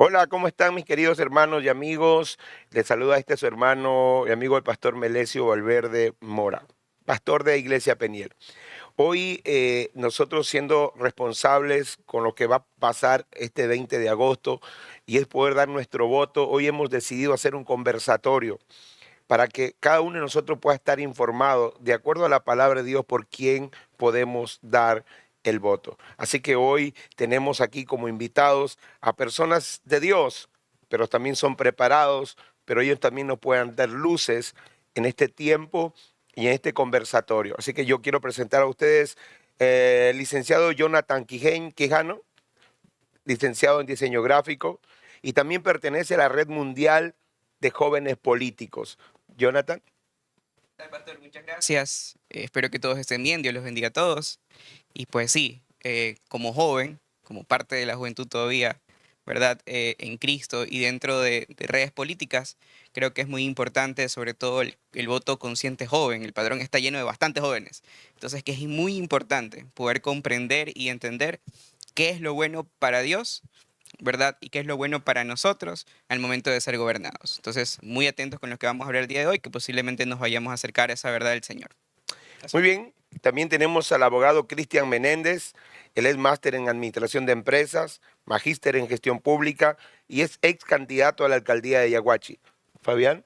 Hola, ¿cómo están mis queridos hermanos y amigos? Les saluda su hermano y amigo el pastor Melesio Valverde Mora, pastor de Iglesia Peniel. Hoy nosotros siendo responsables con lo que va a pasar este 20 de agosto y es poder dar nuestro voto, hoy hemos decidido hacer un conversatorio para que cada uno de nosotros pueda estar informado de acuerdo a la palabra de Dios por quién podemos dar el voto. Así que hoy tenemos aquí como invitados a personas de Dios, pero también son preparados, pero ellos también nos pueden dar luces en este tiempo y en este conversatorio. Así que yo quiero presentar a ustedes el licenciado Jonathan Quijano, licenciado en diseño gráfico, y también pertenece a la Red Mundial de Jóvenes Políticos. Jonathan. Pastor, muchas gracias. Espero que todos estén bien. Dios los bendiga a todos. Y pues sí, como joven, como parte de la juventud todavía, ¿verdad? En Cristo y dentro de redes políticas, creo que es muy importante, sobre todo el voto consciente joven. El padrón está lleno de bastantes jóvenes. Entonces, que es muy importante poder comprender y entender qué es lo bueno para Dios, ¿verdad? Y qué es lo bueno para nosotros al momento de ser gobernados. Entonces, muy atentos con lo que vamos a hablar el día de hoy, que posiblemente nos vayamos a acercar a esa verdad del Señor. Muy bien, también tenemos al abogado Cristian Menéndez. Él es máster en administración de empresas, magíster en gestión pública y es ex candidato a la alcaldía de Yaguachi. Fabián.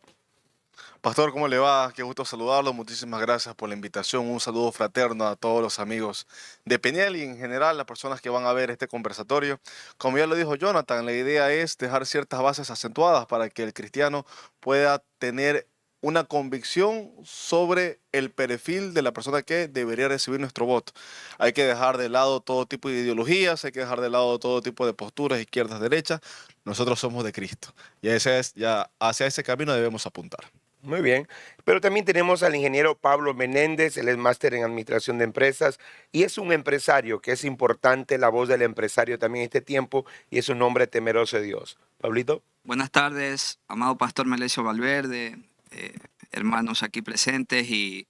Pastor, ¿cómo le va? Qué gusto saludarlo. Muchísimas gracias por la invitación. Un saludo fraterno a todos los amigos de Peniel y en general las personas que van a ver este conversatorio. Como ya lo dijo Jonathan, la idea es dejar ciertas bases acentuadas para que el cristiano pueda tener una convicción sobre el perfil de la persona que debería recibir nuestro voto. Hay que dejar de lado todo tipo de ideologías, hay que dejar de lado todo tipo de posturas, izquierdas, derechas. Nosotros somos de Cristo y ya hacia ese camino debemos apuntar. Muy bien, pero también tenemos al ingeniero Pablo Menéndez. Él es máster en administración de empresas y es un empresario, que es importante la voz del empresario también en este tiempo, y es un hombre temeroso de Dios. Pablito. Buenas tardes, amado pastor Melesio Valverde, eh, hermanos aquí presentes y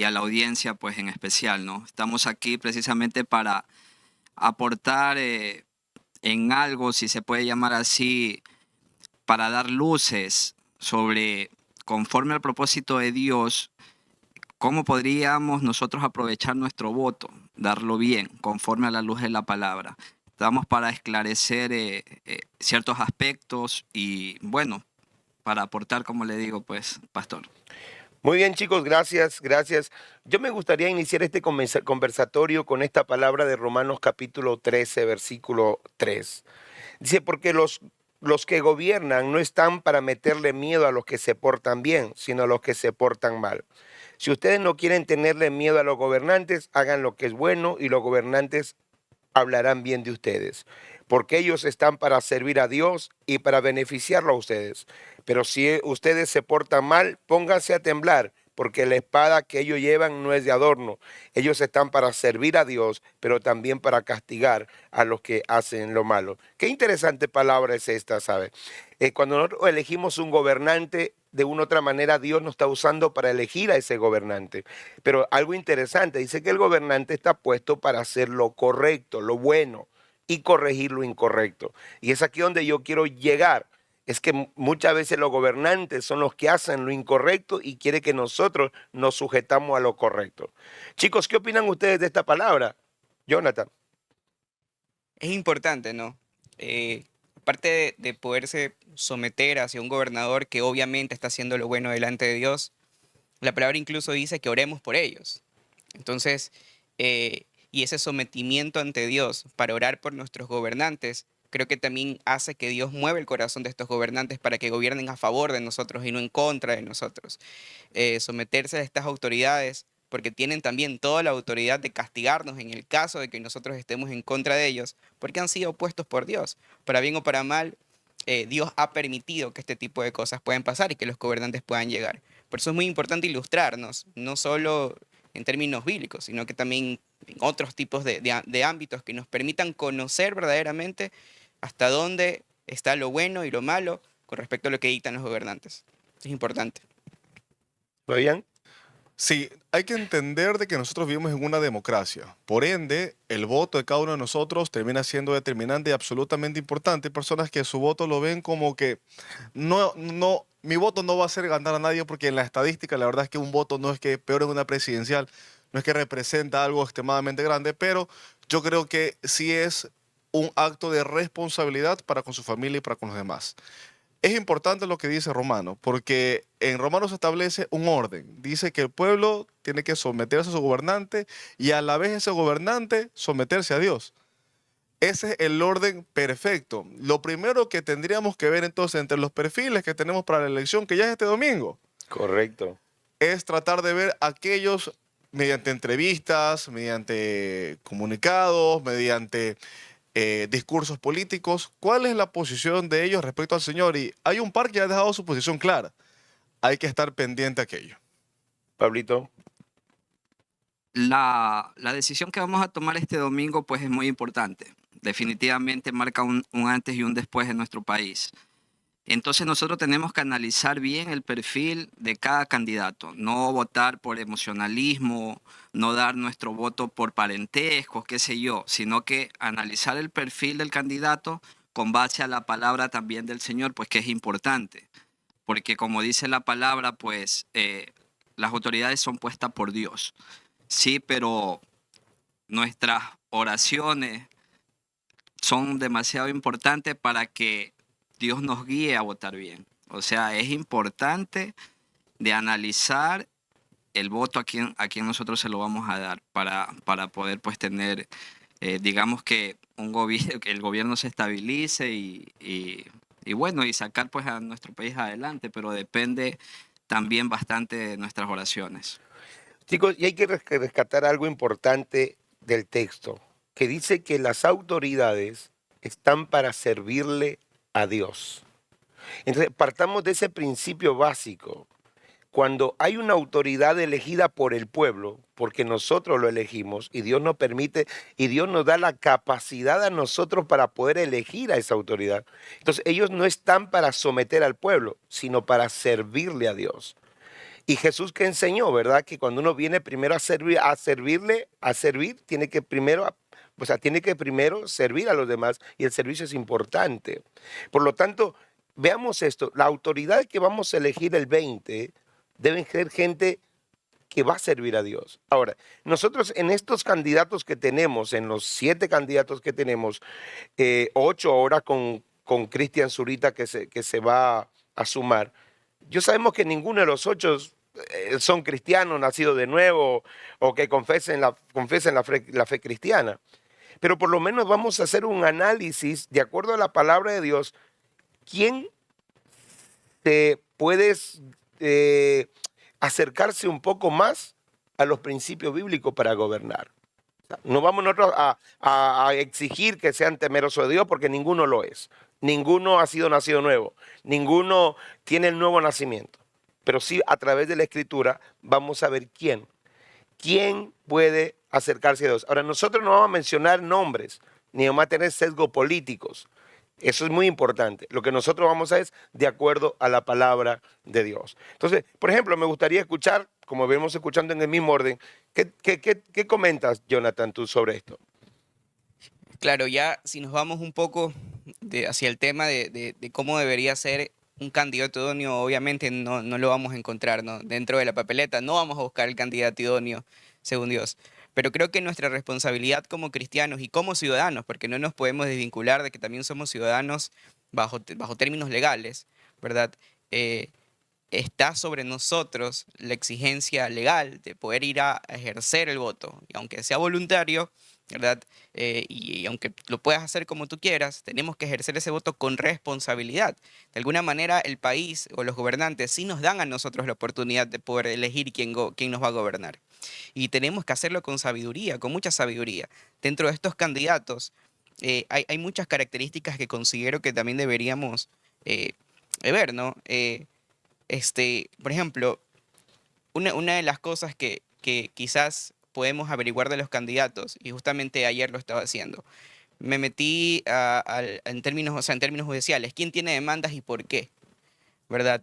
a la audiencia pues en especial, ¿no? Estamos aquí precisamente para aportar en algo, si se puede llamar así, para dar luces sobre, conforme al propósito de Dios, cómo podríamos nosotros aprovechar nuestro voto, darlo bien, conforme a la luz de la palabra. Estamos para esclarecer ciertos aspectos y, bueno, para aportar, como le digo, pues, pastor. Muy bien, chicos, gracias, gracias. Yo me gustaría iniciar este conversatorio con esta palabra de Romanos capítulo 13, versículo 3. Dice, porque los que gobiernan no están para meterle miedo a los que se portan bien, sino a los que se portan mal. Si ustedes no quieren tenerle miedo a los gobernantes, hagan lo que es bueno y los gobernantes hablarán bien de ustedes, porque ellos están para servir a Dios y para beneficiarlo a ustedes. Pero si ustedes se portan mal, pónganse a temblar, porque la espada que ellos llevan no es de adorno. Ellos están para servir a Dios, pero también para castigar a los que hacen lo malo. Qué interesante palabra es esta, ¿sabe? Cuando nosotros elegimos un gobernante, de una u otra manera Dios nos está usando para elegir a ese gobernante. Pero algo interesante, dice que el gobernante está puesto para hacer lo correcto, lo bueno, y corregir lo incorrecto. Y es aquí donde yo quiero llegar. Es que muchas veces los gobernantes son los que hacen lo incorrecto y quiere que nosotros nos sujetamos a lo correcto. Chicos, ¿qué opinan ustedes de esta palabra? Jonathan. Es importante, ¿no? Aparte de poderse someter hacia un gobernador que obviamente está haciendo lo bueno delante de Dios, la palabra incluso dice que oremos por ellos. Entonces, y ese sometimiento ante Dios para orar por nuestros gobernantes, creo que también hace que Dios mueva el corazón de estos gobernantes para que gobiernen a favor de nosotros y no en contra de nosotros. Someterse a estas autoridades, porque tienen también toda la autoridad de castigarnos en el caso de que nosotros estemos en contra de ellos, porque han sido puestos por Dios. Para bien o para mal, Dios ha permitido que este tipo de cosas puedan pasar y que los gobernantes puedan llegar. Por eso es muy importante ilustrarnos, no solo en términos bíblicos, sino que también en otros tipos de ámbitos que nos permitan conocer verdaderamente hasta dónde está lo bueno y lo malo con respecto a lo que dictan los gobernantes. Es importante. ¿Lo bien? Sí, hay que entender de que nosotros vivimos en una democracia. Por ende, el voto de cada uno de nosotros termina siendo determinante y absolutamente importante. Hay personas que su voto lo ven como que mi voto no va a hacer ganar a nadie porque en la estadística la verdad es que un voto no es que peor en una presidencial, no es que representa algo extremadamente grande, pero yo creo que sí es un acto de responsabilidad para con su familia y para con los demás. Es importante lo que dice Romano, porque en Romano se establece un orden. Dice que el pueblo tiene que someterse a su gobernante y a la vez ese gobernante someterse a Dios. Ese es el orden perfecto. Lo primero que tendríamos que ver entonces entre los perfiles que tenemos para la elección, que ya es este domingo, Correcto. es tratar de ver aquellos mediante entrevistas, mediante comunicados, mediante discursos políticos, cuál es la posición de ellos respecto al Señor. Y hay un par que ha dejado su posición clara. Hay que estar pendiente a aquello. Pablito. La decisión que vamos a tomar este domingo pues es muy importante. Definitivamente marca un antes y un después en nuestro país. Entonces nosotros tenemos que analizar bien el perfil de cada candidato, no votar por emocionalismo, no dar nuestro voto por parentesco, qué sé yo, sino que analizar el perfil del candidato con base a la palabra también del Señor, pues que es importante, porque como dice la palabra, pues las autoridades son puestas por Dios. Sí, pero nuestras oraciones son demasiado importantes para que Dios nos guíe a votar bien. O sea, es importante de analizar el voto a quien nosotros se lo vamos a dar para poder pues tener, digamos que que el gobierno se estabilice y bueno, y sacar pues a nuestro país adelante, pero depende también bastante de nuestras oraciones. Chicos, y hay que rescatar algo importante del texto, que dice que las autoridades están para servirle a Dios. Entonces, partamos de ese principio básico. Cuando hay una autoridad elegida por el pueblo, porque nosotros lo elegimos y Dios nos permite y Dios nos da la capacidad a nosotros para poder elegir a esa autoridad. Entonces, ellos no están para someter al pueblo, sino para servirle a Dios. Y Jesús que enseñó, ¿verdad? Que cuando uno viene primero a servir, tiene que primero, o sea, tiene que primero servir a los demás y el servicio es importante. Por lo tanto, veamos esto, la autoridad que vamos a elegir el 20 deben ser gente que va a servir a Dios. Ahora, nosotros en estos candidatos que tenemos, en los 7 candidatos que tenemos, 8 ahora con Cristian Zurita que se va a sumar, yo sabemos que ninguno de los 8 son cristianos, nacidos de nuevo o que confesen la fe cristiana. Pero por lo menos vamos a hacer un análisis de acuerdo a la palabra de Dios. ¿Quién te puedes acercarse un poco más a los principios bíblicos para gobernar? No vamos nosotros a exigir que sean temerosos de Dios porque ninguno lo es. Ninguno ha sido nacido nuevo. Ninguno tiene el nuevo nacimiento. Pero sí a través de la Escritura vamos a ver quién. ¿Quién puede acercarse a Dios? Ahora, nosotros no vamos a mencionar nombres, ni vamos a tener sesgos políticos. Eso es muy importante. Lo que nosotros vamos a hacer es de acuerdo a la palabra de Dios. Entonces, por ejemplo, me gustaría escuchar, como vemos escuchando en el mismo orden, ¿qué comentas, Jonathan, tú sobre esto? Claro, ya si nos vamos un poco hacia el tema de cómo debería ser un candidato idóneo, obviamente no lo vamos a encontrar, ¿no? Dentro de la papeleta no vamos a buscar el candidato idóneo, según Dios. Pero creo que nuestra responsabilidad como cristianos y como ciudadanos, porque no nos podemos desvincular de que también somos ciudadanos bajo términos legales, ¿verdad? Eh, Está sobre nosotros la exigencia legal de poder ir a ejercer el voto, y aunque sea voluntario, ¿verdad? Y aunque lo puedas hacer como tú quieras, tenemos que ejercer ese voto con responsabilidad. De alguna manera, el país o los gobernantes sí nos dan a nosotros la oportunidad de poder elegir quién nos va a gobernar. Y tenemos que hacerlo con sabiduría, con mucha sabiduría. Dentro de estos candidatos, hay muchas características que considero que también deberíamos ver, ¿no? Por ejemplo, una de las cosas que quizás podemos averiguar de los candidatos, y justamente ayer lo estaba haciendo, me metí en términos, o sea, en términos judiciales, quién tiene demandas y por qué, ¿verdad?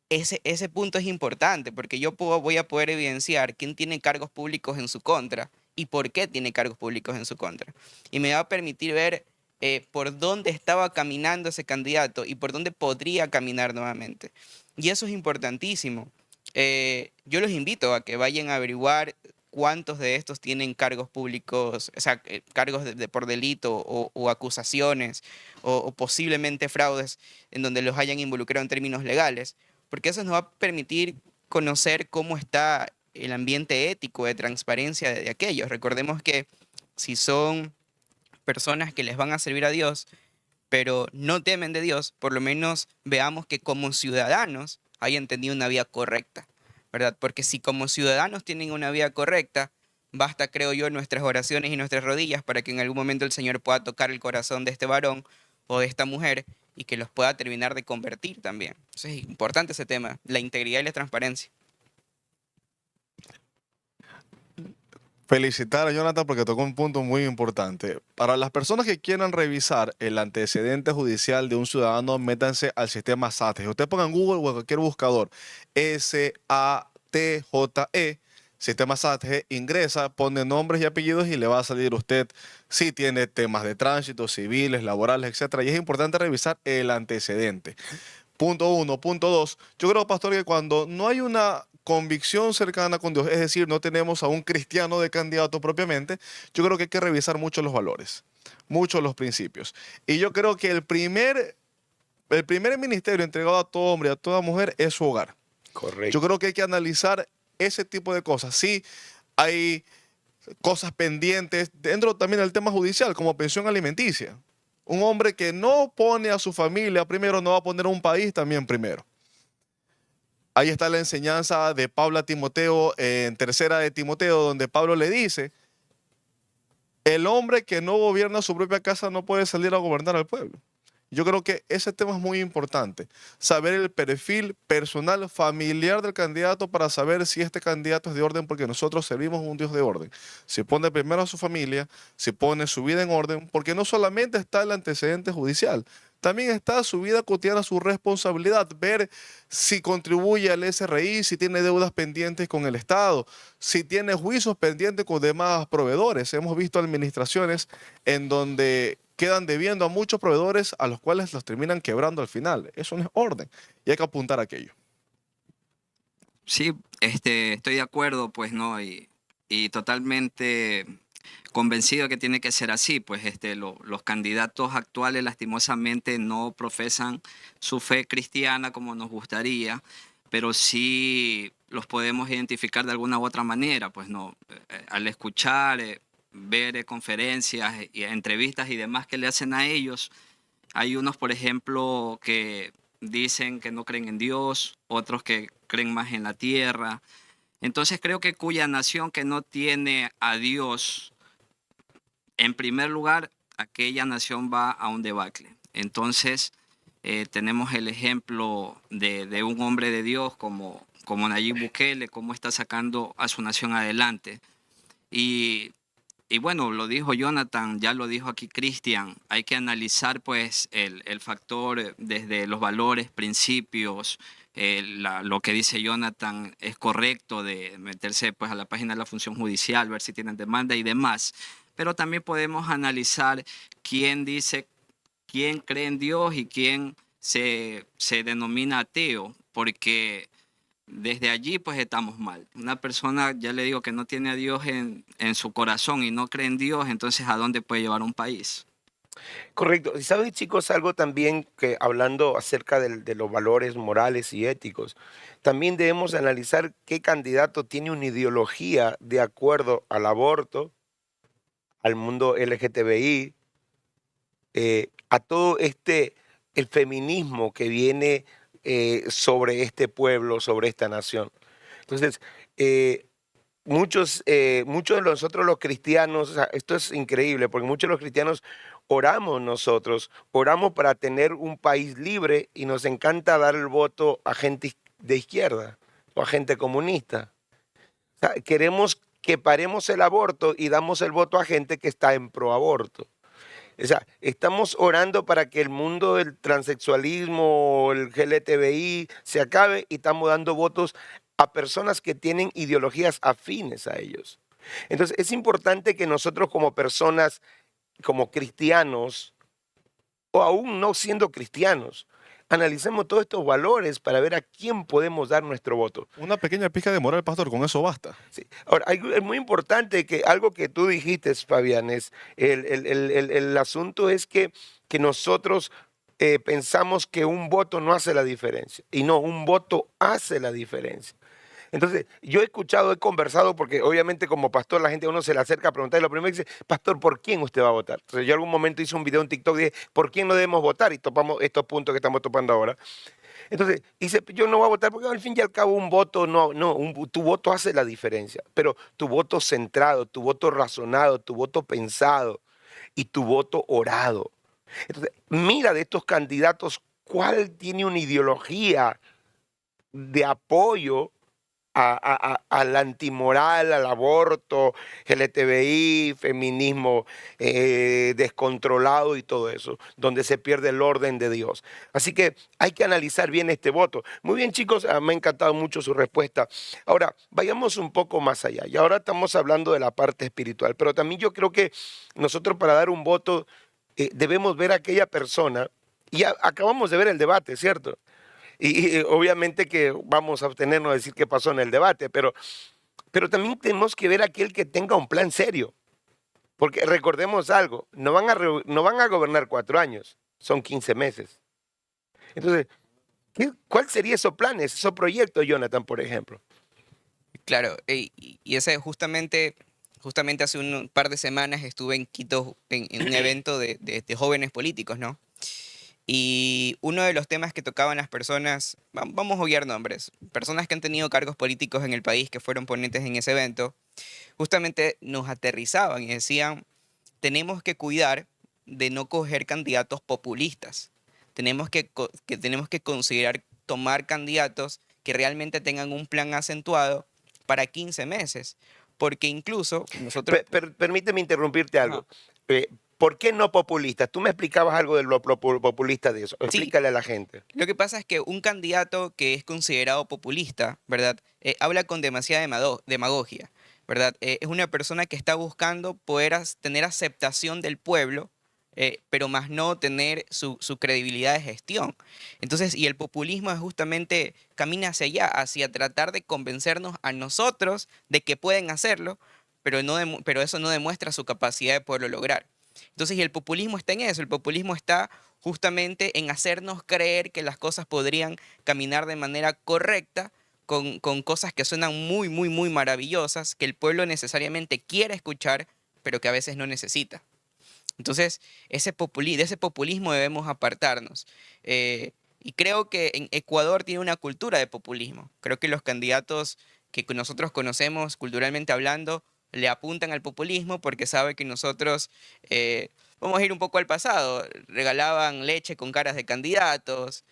ese punto es importante porque voy a poder evidenciar quién tiene cargos públicos en su contra y por qué tiene cargos públicos en su contra. Y me va a permitir ver por dónde estaba caminando ese candidato y por dónde podría caminar nuevamente. Y eso es importantísimo. Yo los invito a que vayan a averiguar cuántos de estos tienen cargos públicos, o sea, cargos por delito o acusaciones o posiblemente fraudes en donde los hayan involucrado en términos legales, porque eso nos va a permitir conocer cómo está el ambiente ético de transparencia de aquellos. Recordemos que si son personas que les van a servir a Dios, pero no temen de Dios, por lo menos veamos que como ciudadanos hayan tenido una vida correcta, ¿verdad? Porque si como ciudadanos tienen una vida correcta, basta, creo yo, nuestras oraciones y nuestras rodillas para que en algún momento el Señor pueda tocar el corazón de este varón o de esta mujer y que los pueda terminar de convertir también. Entonces es importante ese tema, la integridad y la transparencia. Felicitar a Jonathan porque tocó un punto muy importante. Para las personas que quieran revisar el antecedente judicial de un ciudadano, métanse al sistema SATGE. Usted ponga en Google o en cualquier buscador SATJE, sistema SATGE, ingresa, pone nombres y apellidos y le va a salir usted si tiene temas de tránsito, civiles, laborales, etcétera. Y es importante revisar el antecedente. Punto uno. Punto dos, yo creo, pastor, que cuando no hay una convicción cercana con Dios, es decir, no tenemos a un cristiano de candidato propiamente, yo creo que hay que revisar mucho los valores, mucho los principios. Y yo creo que el primer ministerio entregado a todo hombre y a toda mujer es su hogar. Correcto. Yo creo que hay que analizar ese tipo de cosas. Sí, hay cosas pendientes dentro también del tema judicial, como pensión alimenticia. Un hombre que no pone a su familia primero, no va a poner a un país también primero. Ahí está la enseñanza de Pablo a Timoteo en tercera de Timoteo, donde Pablo le dice, el hombre que no gobierna su propia casa no puede salir a gobernar al pueblo. Yo creo que ese tema es muy importante, saber el perfil personal, familiar del candidato para saber si este candidato es de orden, porque nosotros servimos a un Dios de orden. Si pone primero a su familia, si pone su vida en orden, porque no solamente está el antecedente judicial, también está su vida cotidiana, su responsabilidad, ver si contribuye al SRI, si tiene deudas pendientes con el Estado, si tiene juicios pendientes con demás proveedores. Hemos visto administraciones en donde quedan debiendo a muchos proveedores a los cuales los terminan quebrando al final. Eso no es orden y hay que apuntar a aquello. Sí, estoy de acuerdo, pues, ¿no? Y totalmente convencido que tiene que ser así, pues los candidatos actuales lastimosamente no profesan su fe cristiana como nos gustaría, pero sí los podemos identificar de alguna u otra manera, pues no, al escuchar, ver conferencias y entrevistas y demás que le hacen a ellos. Hay unos, por ejemplo, que dicen que no creen en Dios, otros que creen más en la tierra. Entonces creo que cuya nación que no tiene a Dios, en primer lugar, aquella nación va a un debacle. Entonces tenemos el ejemplo de un hombre de Dios como Nayib Bukele, cómo está sacando a su nación adelante. Y bueno, lo dijo Jonathan, ya lo dijo aquí Cristian, hay que analizar pues el factor desde los valores, principios, lo que dice Jonathan es correcto de meterse pues a la página de la función judicial, ver si tienen demanda y demás, pero también podemos analizar quién cree en Dios y quién se denomina ateo, porque desde allí pues estamos mal. Una persona, ya le digo, que no tiene a Dios en su corazón y no cree en Dios, entonces ¿a dónde puede llevar un país? Correcto. Y saben, chicos, algo también que hablando acerca de los valores morales y éticos, también debemos analizar qué candidato tiene una ideología de acuerdo al aborto, al mundo LGTBI, a todo el feminismo que viene sobre este pueblo, sobre esta nación. Entonces, muchos de nosotros los cristianos, o sea, esto es increíble, porque muchos de los cristianos oramos para tener un país libre y nos encanta dar el voto a gente de izquierda o a gente comunista. O sea, queremos que paremos el aborto y damos el voto a gente que está en pro aborto. O sea, estamos orando para que el mundo del transexualismo, el LGTBI se acabe y estamos dando votos a personas que tienen ideologías afines a ellos. Entonces, es importante que nosotros como personas, como cristianos, o aún no siendo cristianos, analicemos todos estos valores para ver a quién podemos dar nuestro voto. Una pequeña pizca de moral, pastor, con eso basta. Sí. Ahora, es muy importante que algo que tú dijiste, Fabián, es el asunto es que nosotros pensamos que un voto no hace la diferencia. Y no, un voto hace la diferencia. Entonces, yo he escuchado, he conversado, porque obviamente como pastor la gente a uno se le acerca a preguntar y lo primero que dice, pastor, ¿por quién usted va a votar? Entonces, yo algún momento hice un video en TikTok y dije, ¿por quién no debemos votar? Y topamos estos puntos que estamos topando ahora. Entonces, dice, yo no voy a votar porque al fin y al cabo un voto, tu voto hace la diferencia, pero tu voto centrado, tu voto razonado, tu voto pensado y tu voto orado. Entonces, mira de estos candidatos cuál tiene una ideología de apoyo al antimoral, al aborto, LGTBI, feminismo descontrolado y todo eso, donde se pierde el orden de Dios. Así que hay que analizar bien este voto. Muy bien, chicos, me ha encantado mucho su respuesta. Ahora, vayamos un poco más allá. Y ahora estamos hablando de la parte espiritual, pero también yo creo que nosotros para dar un voto debemos ver a aquella persona, y acabamos de ver el debate, ¿cierto? Y obviamente que vamos a abstenernos de decir qué pasó en el debate, pero también tenemos que ver a aquel que tenga un plan serio. Porque recordemos algo, no van a gobernar 4 años, son 15 meses. Entonces, ¿cuál sería esos planes, esos proyectos, Jonathan, por ejemplo? Claro, y ese justamente hace un par de semanas estuve en Quito en un evento de jóvenes políticos, ¿no? Y uno de los temas que tocaban las personas, vamos a obviar nombres, personas que han tenido cargos políticos en el país que fueron ponentes en ese evento, justamente nos aterrizaban y decían, tenemos que cuidar de no coger candidatos populistas. Tenemos que considerar tomar candidatos que realmente tengan un plan acentuado para 15 meses. Porque incluso nosotros... Permíteme interrumpirte Ajá. algo. Eh, ¿Por qué no populista? Tú me explicabas algo de lo populista de eso. Sí, Explícale a la gente. lo que pasa es que un candidato que es considerado populista, ¿verdad? Habla con demasiada demagogia, ¿verdad? Es una persona que está buscando poder tener aceptación del pueblo, pero más no tener su credibilidad de gestión. Entonces, y el populismo es justamente camina hacia allá, hacia tratar de convencernos a nosotros de que pueden hacerlo, pero, pero eso no demuestra su capacidad de poderlo lograr. Entonces, y el populismo está en eso, el populismo está justamente en hacernos creer que las cosas podrían caminar de manera correcta con cosas que suenan muy, muy, muy maravillosas, que el pueblo necesariamente quiere escuchar, pero que a veces no necesita. Entonces, de ese populismo debemos apartarnos. Y creo que en Ecuador tiene una cultura de populismo. Creo que los candidatos que nosotros conocemos culturalmente hablando le apuntan al populismo porque sabe que nosotros, vamos a ir un poco al pasado, regalaban leche con caras de candidatos,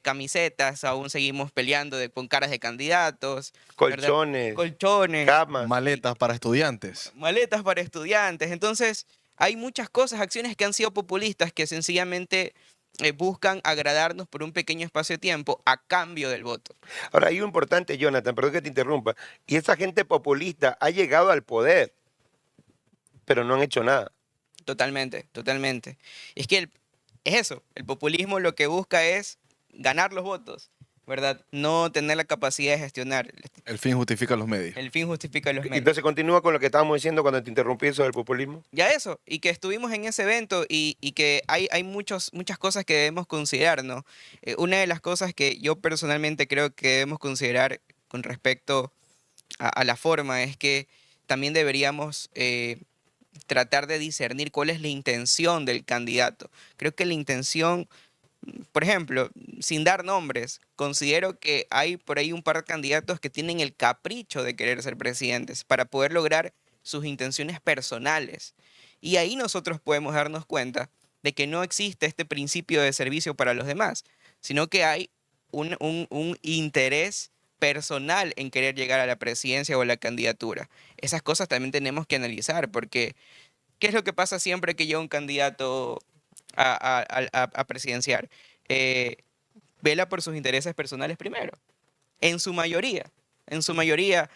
camisetas, aún seguimos peleando con caras de candidatos, ¿verdad? Colchones, Colchones, camas. Maletas para estudiantes. maletas para estudiantes. Entonces, hay muchas cosas, acciones que han sido populistas que sencillamente buscan agradarnos por un pequeño espacio de tiempo a cambio del voto. Ahora, hay algo importante, Jonathan, perdón que te interrumpa. Y esa gente populista ha llegado al poder, pero no han hecho nada. Totalmente, totalmente. Es que es eso, el populismo lo que busca es ganar los votos, ¿verdad? No tener la capacidad de gestionar. El fin justifica los medios. El fin justifica los medios. Entonces continúa con lo que estábamos diciendo cuando te interrumpí eso del populismo. Ya eso, y que estuvimos en ese evento y que hay muchas cosas que debemos considerar, ¿no? Una de las cosas que yo personalmente creo que debemos considerar con respecto a la forma es que también deberíamos tratar de discernir cuál es la intención del candidato. Creo que la intención, por ejemplo, sin dar nombres, considero que hay por ahí un par de candidatos que tienen el capricho de querer ser presidentes para poder lograr sus intenciones personales. Y ahí nosotros podemos darnos cuenta de que no existe este principio de servicio para los demás, sino que hay un interés personal en querer llegar a la presidencia o a la candidatura. Esas cosas también tenemos que analizar porque ¿Qué es lo que pasa siempre que llega un candidato a presidenciar? Eh, Vela por sus intereses personales primero. En su mayoría. En su mayoría,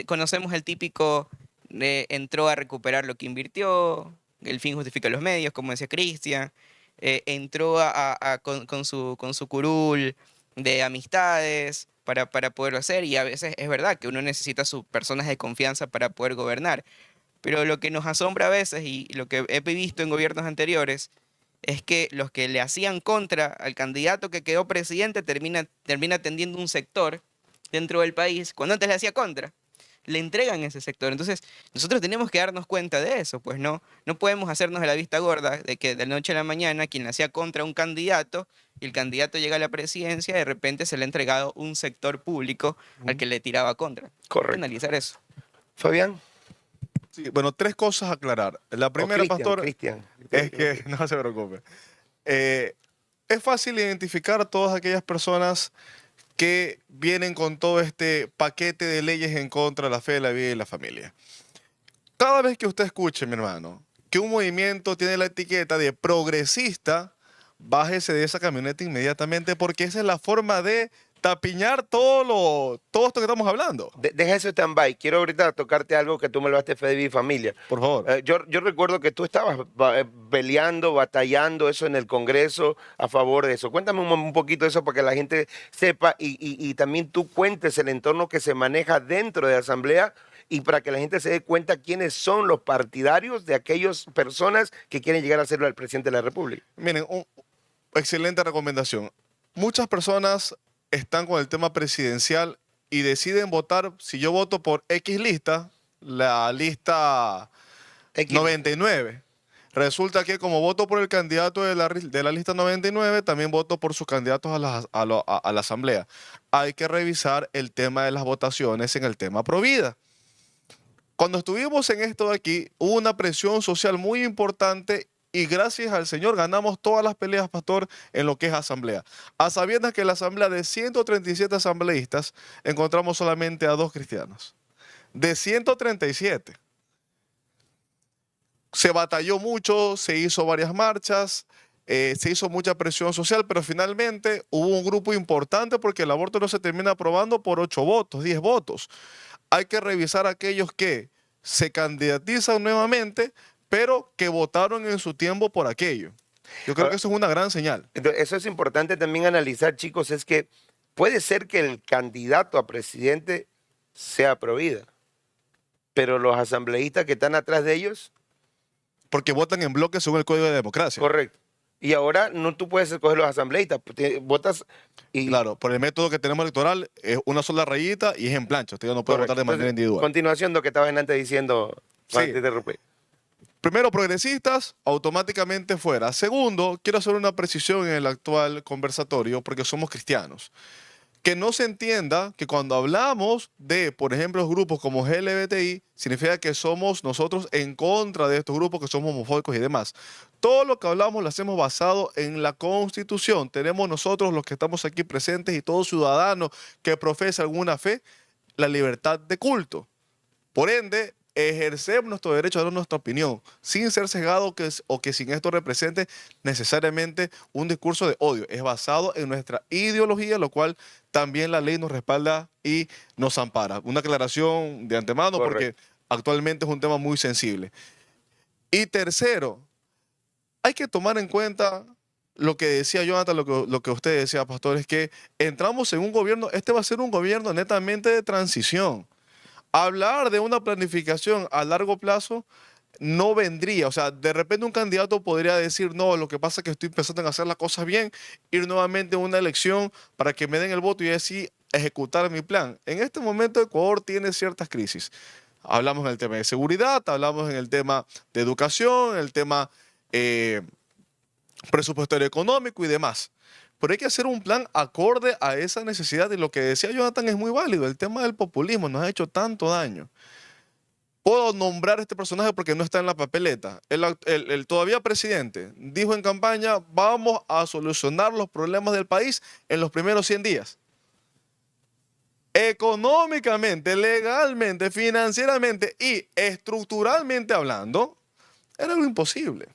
conocemos el típico de entró a recuperar lo que invirtió, el fin justifica los medios, como decía Cristian. Entró con su curul de amistades para poderlo hacer, y a veces es verdad que uno necesita sus personas de confianza para poder gobernar. Pero lo que nos asombra a veces, y lo que he visto en gobiernos anteriores, es que los que le hacían contra al candidato que quedó presidente termina atendiendo un sector dentro del país, cuando antes le hacía contra. Le entregan ese sector. Entonces, nosotros tenemos que darnos cuenta de eso, pues no podemos hacernos de la vista gorda de que de la noche a la mañana quien le hacía contra a un candidato y el candidato llega a la presidencia, de repente se le ha entregado un sector público al que le tiraba contra. Hay que Correcto. analizar eso. Fabián. Sí, bueno, tres cosas a aclarar. La O primera, pastor, Cristian. es que, no se preocupe, es fácil identificar a todas aquellas personas que vienen con todo este paquete de leyes en contra de la fe, la vida y la familia. Cada vez que usted escuche, mi hermano, que un movimiento tiene la etiqueta de progresista, bájese de esa camioneta inmediatamente, porque esa es la forma de tapiñar todo esto que estamos hablando. Deja eso stand-by. Quiero ahorita tocarte algo que tú me lo hablaste, Fede y familia. Por favor. Yo recuerdo que tú estabas peleando, batallando eso en el Congreso a favor de eso. Cuéntame un poquito de eso para que la gente sepa y también tú cuentes el entorno que se maneja dentro de la Asamblea y para que la gente se dé cuenta quiénes son los partidarios de aquellas personas que quieren llegar a ser el presidente de la República. Miren, excelente recomendación. Muchas personas están con el tema presidencial y deciden votar, si yo voto por X lista, la lista 99. Resulta que como voto por el candidato de la lista 99, también voto por sus candidatos a la Asamblea. Hay que revisar el tema de las votaciones en el tema Provida. Cuando estuvimos en esto de aquí, hubo una presión social muy importante y gracias al Señor ganamos todas las peleas, pastor, en lo que es asamblea. A sabiendas que en la asamblea de 137 asambleístas encontramos solamente a 2 cristianos. De 137. Se batalló mucho, se hizo varias marchas, se hizo mucha presión social, pero finalmente hubo un grupo importante porque el aborto no se termina aprobando por 8 votos, 10 votos. Hay que revisar aquellos que se candidatizan nuevamente, pero que votaron en su tiempo por aquello. Yo creo que eso es una gran señal. Entonces, eso es importante también analizar, chicos, es que puede ser que el candidato a presidente sea Provida, pero los asambleístas que están atrás de ellos... Porque votan en bloque según el Código de Democracia. Correcto. Y ahora no tú puedes escoger los asambleístas, votas y... Claro, por el método que tenemos electoral es una sola rayita y es en plancha. Usted no puede Correcto. votar de manera Entonces, individual. continuación de lo que estabas antes diciendo, Sí. antes de interrumpir. Primero, progresistas, automáticamente fuera. Segundo, quiero hacer una precisión en el actual conversatorio porque somos cristianos. Que no se entienda que cuando hablamos de, por ejemplo, grupos como LGBTI, significa que somos nosotros en contra de estos grupos, que somos homofóbicos y demás. Todo lo que hablamos lo hacemos basado en la Constitución. Tenemos nosotros, los que estamos aquí presentes, y todo ciudadano que profesa alguna fe, la libertad de culto. Por ende, ejercer nuestro derecho a dar nuestra opinión, sin ser sesgado o que sin esto represente necesariamente un discurso de odio. Es basado en nuestra ideología, lo cual también la ley nos respalda y nos ampara. Una aclaración de antemano porque actualmente es un tema muy sensible. Y tercero, hay que tomar en cuenta lo que decía Jonathan, lo que usted decía, pastor, es que entramos en un gobierno, este va a ser un gobierno netamente de transición. Hablar de una planificación a largo plazo no vendría. O sea, de repente un candidato podría decir, no, lo que pasa es que estoy pensando en hacer las cosas bien, ir nuevamente a una elección para que me den el voto y así ejecutar mi plan. En este momento Ecuador tiene ciertas crisis. Hablamos en el tema de seguridad, hablamos en el tema de educación, en el tema presupuestario económico y demás. Pero hay que hacer un plan acorde a esa necesidad y lo que decía Jonathan es muy válido. El tema del populismo nos ha hecho tanto daño. Puedo nombrar a este personaje porque no está en la papeleta. El todavía presidente dijo en campaña, vamos a solucionar los problemas del país en los primeros 100 días. Económicamente, legalmente, financieramente y estructuralmente hablando, Era algo imposible.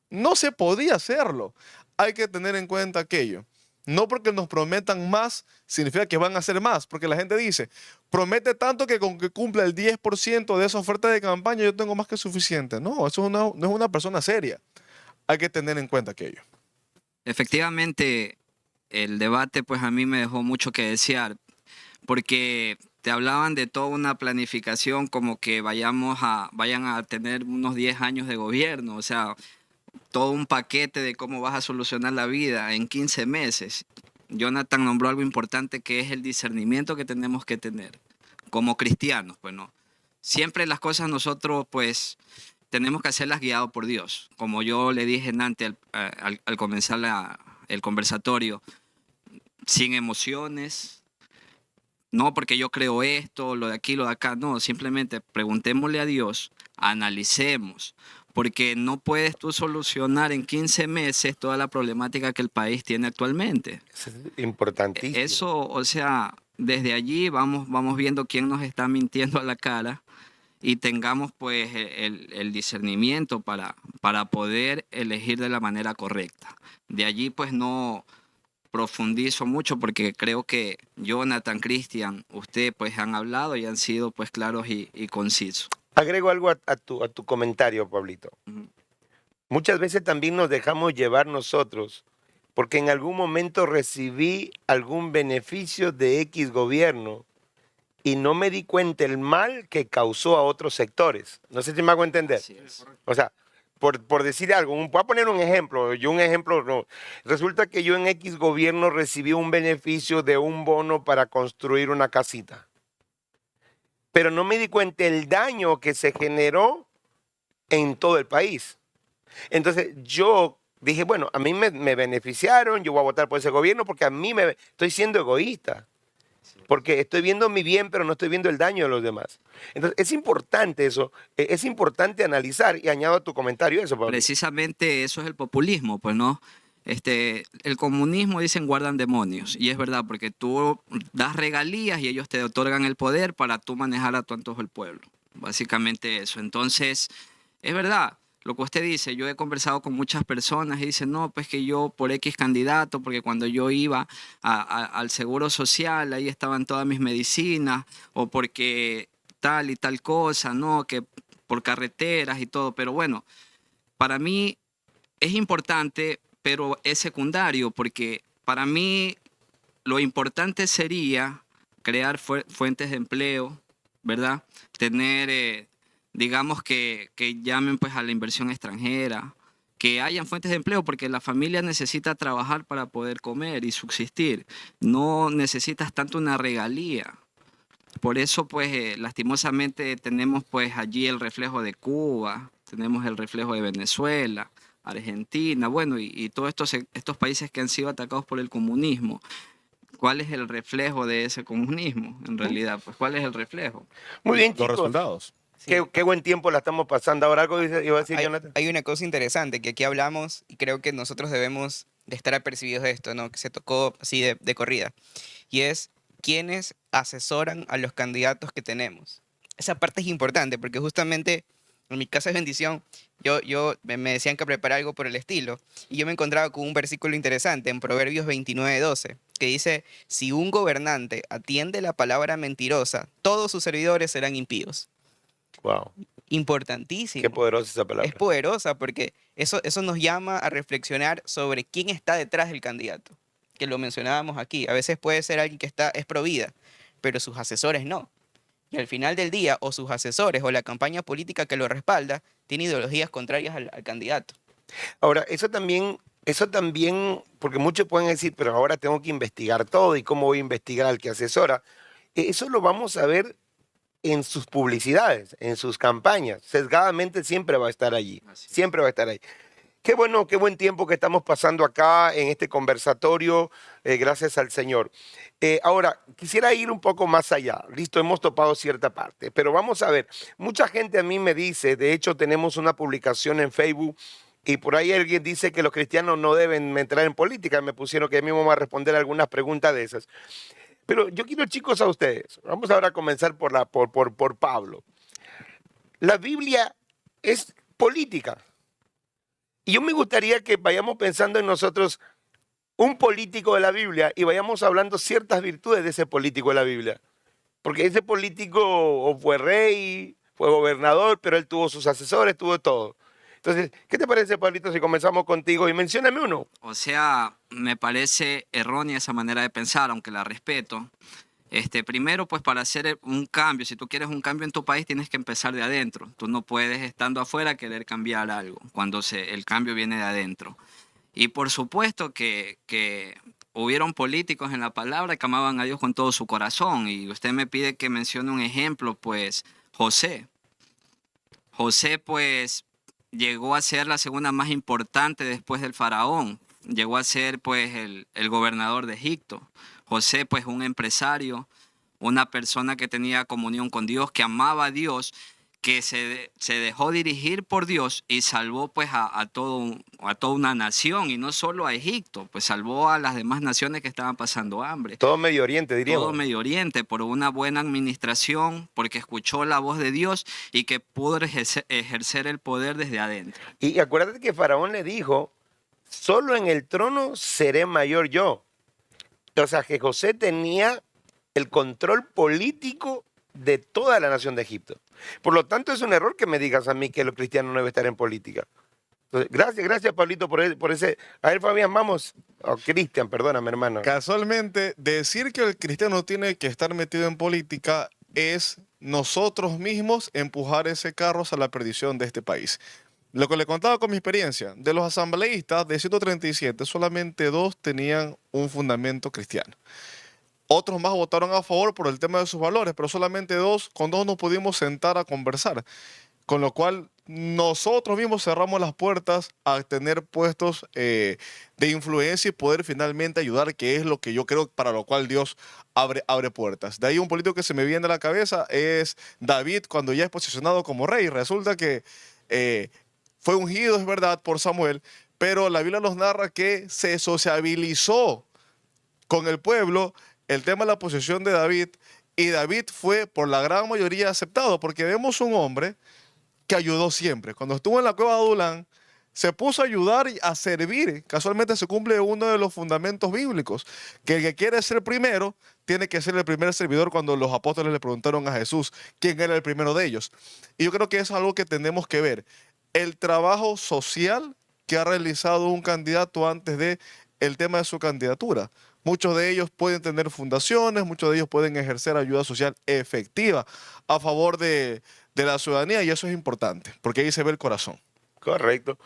No se podía hacerlo. Hay que tener en cuenta aquello. No porque nos prometan más, significa que van a hacer más. Porque la gente dice, promete tanto que con que cumpla el 10% de esa oferta de campaña yo tengo más que suficiente. No, eso no es una persona seria. Hay que tener en cuenta aquello. Efectivamente, el debate pues a mí me dejó mucho que desear, porque te hablaban de toda una planificación como que vayan a tener unos 10 años de gobierno, o sea, todo un paquete de cómo vas a solucionar la vida en 15 meses. Jonathan nombró algo importante que es el discernimiento que tenemos que tener como cristianos, pues no. Siempre las cosas nosotros pues tenemos que hacerlas guiados por Dios. Como yo le dije antes al comenzar el conversatorio, sin emociones, no porque yo creo esto, lo de aquí, lo de acá, no, simplemente preguntémosle a Dios, analicemos, porque no puedes tú solucionar en 15 meses toda la problemática que el país tiene actualmente. Eso es importantísimo. Eso, o sea, desde allí vamos viendo quién nos está mintiendo a la cara y tengamos pues el discernimiento para poder elegir de la manera correcta. De allí pues no profundizo mucho porque creo que Jonathan, Cristian, usted pues han hablado y han sido pues claros y concisos. Agrego algo a tu comentario, Pablito. Ujú. Muchas veces también nos dejamos llevar nosotros porque en algún momento recibí algún beneficio de X gobierno y no me di cuenta el mal que causó a otros sectores. No sé si me hago entender. Así es. O sea, por decir algo, voy a poner un ejemplo. No. Resulta que yo en X gobierno recibí un beneficio de un bono para construir una casita. Pero no me di cuenta el daño que se generó en todo el país. Entonces yo dije, bueno, a mí me beneficiaron, yo voy a votar por ese gobierno porque a mí estoy siendo egoísta. Porque estoy viendo mi bien, pero no estoy viendo el daño de los demás. Entonces, es importante eso, es importante analizar, y añado a tu comentario eso, Pablo. Precisamente eso es el populismo, pues no. El comunismo dicen guardan demonios, y es verdad, porque tú das regalías y ellos te otorgan el poder para tú manejar a tu antojo el pueblo. Básicamente eso. Entonces, es verdad. Lo que usted dice, yo he conversado con muchas personas y dicen, no, pues que yo por X candidato, porque cuando yo iba al Seguro Social, ahí estaban todas mis medicinas, o porque tal y tal cosa, no, que por carreteras y todo. Pero bueno, para mí es importante, pero es secundario, porque para mí lo importante sería crear fuentes de empleo, ¿verdad? Tener, digamos que llamen pues a la inversión extranjera, que hayan fuentes de empleo, porque la familia necesita trabajar para poder comer y subsistir. No necesitas tanto una regalía. Por eso, pues, lastimosamente tenemos pues allí el reflejo de Cuba, tenemos el reflejo de Venezuela, Argentina, bueno, y todos estos países que han sido atacados por el comunismo. ¿Cuál es el reflejo de ese comunismo, en realidad? Pues, ¿cuál es el reflejo? Muy bien, Los chicos. resultados. Sí. Qué buen tiempo la estamos pasando. Ahora algo iba a decir, Jonathan. Hay una cosa interesante que aquí hablamos y creo que nosotros debemos de estar apercibidos de esto, ¿no? Que se tocó así de corrida. Y es quiénes asesoran a los candidatos que tenemos. Esa parte es importante porque justamente en mi casa de bendición me decían que preparara algo por el estilo y yo me encontraba con un versículo interesante en Proverbios 29:12 que dice, si un gobernante atiende la palabra mentirosa, todos sus servidores serán impíos. Wow, Importantísimo. qué poderosa esa palabra. Es poderosa porque eso nos llama a reflexionar sobre quién está detrás del candidato, que lo mencionábamos aquí. A veces puede ser alguien que es pro vida, pero sus asesores no. Y al final del día, o sus asesores o la campaña política que lo respalda, tiene ideologías contrarias al candidato. Ahora, eso también, porque muchos pueden decir, pero ahora tengo que investigar todo y cómo voy a investigar al que asesora. Eso lo vamos a ver en sus publicidades, en sus campañas. Sesgadamente siempre va a estar allí, Así es. siempre va a estar ahí. Qué bueno, qué buen tiempo que estamos pasando acá en este conversatorio, gracias al Señor. Ahora, quisiera ir un poco más allá. Listo, hemos topado cierta parte, pero vamos a ver. Mucha gente a mí me dice, de hecho tenemos una publicación en Facebook y por ahí alguien dice que los cristianos no deben entrar en política. Me pusieron que a mí me van a responder algunas preguntas de esas. Pero yo quiero, chicos, a ustedes. Vamos ahora a comenzar por Pablo. La Biblia es política. Y yo me gustaría que vayamos pensando en nosotros un político de la Biblia y vayamos hablando ciertas virtudes de ese político de la Biblia. Porque ese político o fue rey, fue gobernador, pero él tuvo sus asesores, tuvo todo. Entonces, ¿qué te parece, Pablito, si comenzamos contigo? Y mencióname uno. O sea, me parece errónea esa manera de pensar, aunque la respeto. Primero, pues para hacer un cambio, si tú quieres un cambio en tu país, tienes que empezar de adentro. Tú no puedes, estando afuera, querer cambiar algo, cuando el cambio viene de adentro. Y por supuesto que hubieron políticos en la palabra que amaban a Dios con todo su corazón. Y usted me pide que mencione un ejemplo, pues José. José, pues, llegó a ser la segunda más importante después del faraón. Llegó a ser, pues, el gobernador de Egipto. José, pues, un empresario, una persona que tenía comunión con Dios, que amaba a Dios, que se dejó dirigir por Dios y salvó, pues, a toda una nación, y no solo a Egipto, pues salvó a las demás naciones que estaban pasando hambre. Todo Medio Oriente, diríamos. Todo Medio Oriente, por una buena administración, porque escuchó la voz de Dios y que pudo ejercer el poder desde adentro. Y acuérdate que Faraón le dijo, solo en el trono seré mayor yo. O sea, que José tenía el control político de toda la nación de Egipto. Por lo tanto, es un error que me digas a mí que los cristianos no deben estar en política. Entonces, gracias, Pablito, por ese. A ver, Fabián, vamos. Oh, Cristian, perdóname, hermano. Casualmente, decir que el cristiano tiene que estar metido en política es nosotros mismos empujar ese carro a la perdición de este país. Lo que le contaba con mi experiencia, de los asambleístas de 137, solamente 2 tenían un fundamento cristiano. Otros más votaron a favor por el tema de sus valores, pero solamente con 2 nos pudimos sentar a conversar. Con lo cual, nosotros mismos cerramos las puertas a tener puestos de influencia y poder finalmente ayudar, que es lo que yo creo para lo cual Dios abre puertas. De ahí un político que se me viene a la cabeza es David, cuando ya es posicionado como rey. Resulta que fue ungido, es verdad, por Samuel, pero la Biblia nos narra que se sociabilizó con el pueblo el tema de la posesión de David, y David fue por la gran mayoría aceptado, porque vemos un hombre que ayudó siempre. Cuando estuvo en la cueva de Adulán, se puso a ayudar y a servir. Casualmente se cumple uno de los fundamentos bíblicos, que el que quiere ser primero tiene que ser el primer servidor. Cuando los apóstoles le preguntaron a Jesús quién era el primero de ellos. Y yo creo que es algo que tenemos que ver. El trabajo social que ha realizado un candidato antes de el tema de su candidatura. Muchos de ellos pueden tener fundaciones, muchos de ellos pueden ejercer ayuda social efectiva a favor de la ciudadanía, y eso es importante, porque ahí se ve el corazón. Correcto.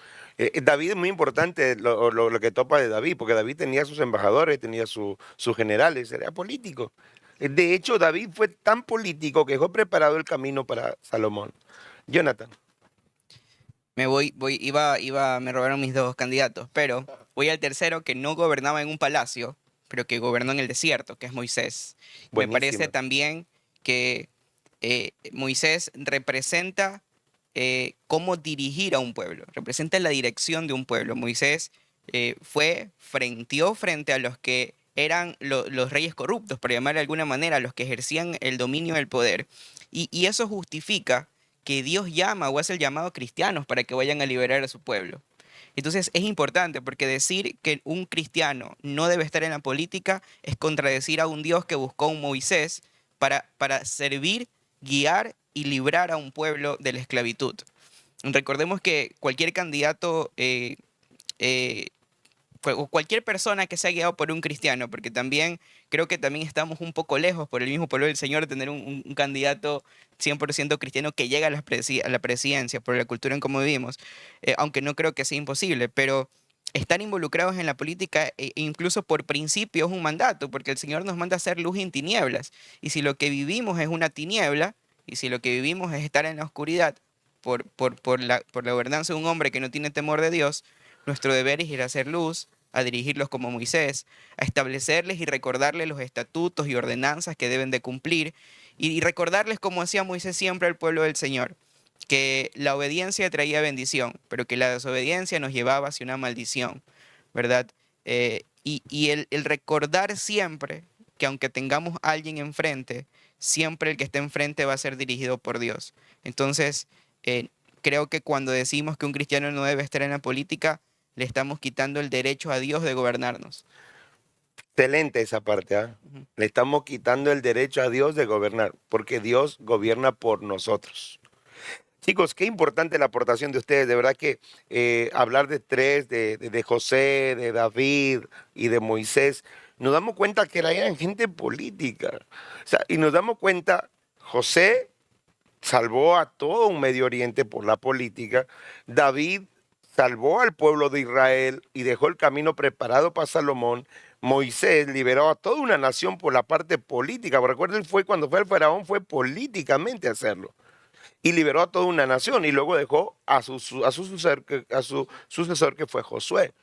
David es muy importante lo que topa de David, porque David tenía sus embajadores, tenía sus generales, era político. De hecho, David fue tan político que dejó preparado el camino para Salomón. Jonathan. Me me robaron mis 2 candidatos, pero voy al tercero, que no gobernaba en un palacio, pero que gobernó en el desierto, que es Moisés. Me parece Buenísimo. también que Moisés representa cómo dirigir a un pueblo, representa la dirección de un pueblo. Moisés frenteó frente a los que eran los reyes corruptos, por llamar de alguna manera, los que ejercían el dominio del poder. Y eso justifica que Dios llama o hace el llamado a cristianos para que vayan a liberar a su pueblo. Entonces es importante, porque decir que un cristiano no debe estar en la política es contradecir a un Dios que buscó a un Moisés para servir, guiar y librar a un pueblo de la esclavitud. Recordemos que cualquier candidato o cualquier persona que sea guiado por un cristiano, porque también creo que también estamos un poco lejos por el mismo pueblo del Señor de tener un candidato 100% cristiano que llega a la presidencia por la cultura en cómo vivimos, aunque no creo que sea imposible, pero estar involucrados en la política incluso por principio es un mandato, porque el Señor nos manda a hacer luz en tinieblas, y si lo que vivimos es una tiniebla, y si lo que vivimos es estar en la oscuridad por la gobernanza de un hombre que no tiene temor de Dios, nuestro deber es ir a hacer luz, a dirigirlos como Moisés, a establecerles y recordarles los estatutos y ordenanzas que deben de cumplir, y recordarles, como hacía Moisés siempre al pueblo del Señor, que la obediencia traía bendición, pero que la desobediencia nos llevaba hacia una maldición, ¿verdad? Y el recordar siempre que aunque tengamos a alguien enfrente, siempre el que esté enfrente va a ser dirigido por Dios. Entonces, creo que cuando decimos que un cristiano no debe estar en la política, le estamos quitando el derecho a Dios de gobernarnos. Excelente esa parte, ¿ah? Ujú. Le estamos quitando el derecho a Dios de gobernar, porque Dios gobierna por nosotros. Chicos, qué importante la aportación de ustedes. De verdad que hablar de tres, de José, de David y de Moisés, nos damos cuenta que eran gente política. O sea, y nos damos cuenta, José salvó a todo un Medio Oriente por la política. David salvó al pueblo de Israel y dejó el camino preparado para Salomón. Moisés liberó a toda una nación por la parte política. Recuerden, cuando fue el faraón, fue políticamente hacerlo y liberó a toda una nación y luego dejó a su sucesor que fue Josué.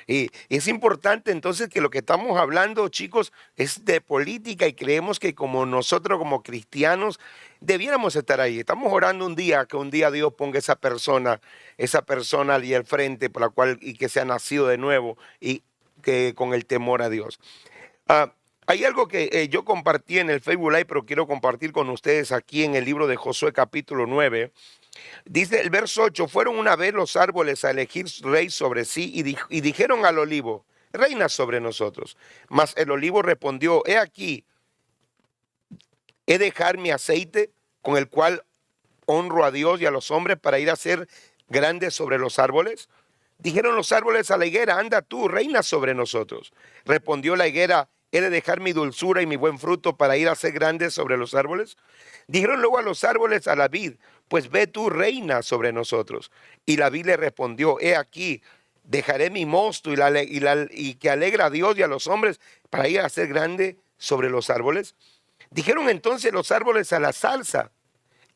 Y es importante entonces que lo que estamos hablando, chicos, es de política y creemos que como nosotros como cristianos debiéramos estar ahí. Estamos orando un día, que un día Dios ponga esa persona allí al frente por la cual y que sea nacido de nuevo y que con el temor a Dios. Ah, hay algo que yo compartí en el Facebook Live, pero quiero compartir con ustedes aquí en el libro de Josué capítulo 9. Dice el verso 8, fueron una vez los árboles a elegir rey sobre sí y dijeron al olivo, reina sobre nosotros. Mas el olivo respondió, he aquí, he de dejar mi aceite con el cual honro a Dios y a los hombres para ir a ser grandes sobre los árboles. Dijeron los árboles a la higuera, anda tú, reina sobre nosotros. Respondió la higuera, he de dejar mi dulzura y mi buen fruto para ir a ser grandes sobre los árboles. Dijeron luego a los árboles a la vid, pues ve tú, reina sobre nosotros. Y la vid le respondió, he aquí, dejaré mi mosto y que alegra a Dios y a los hombres para ir a ser grande sobre los árboles. Dijeron entonces los árboles a la zarza,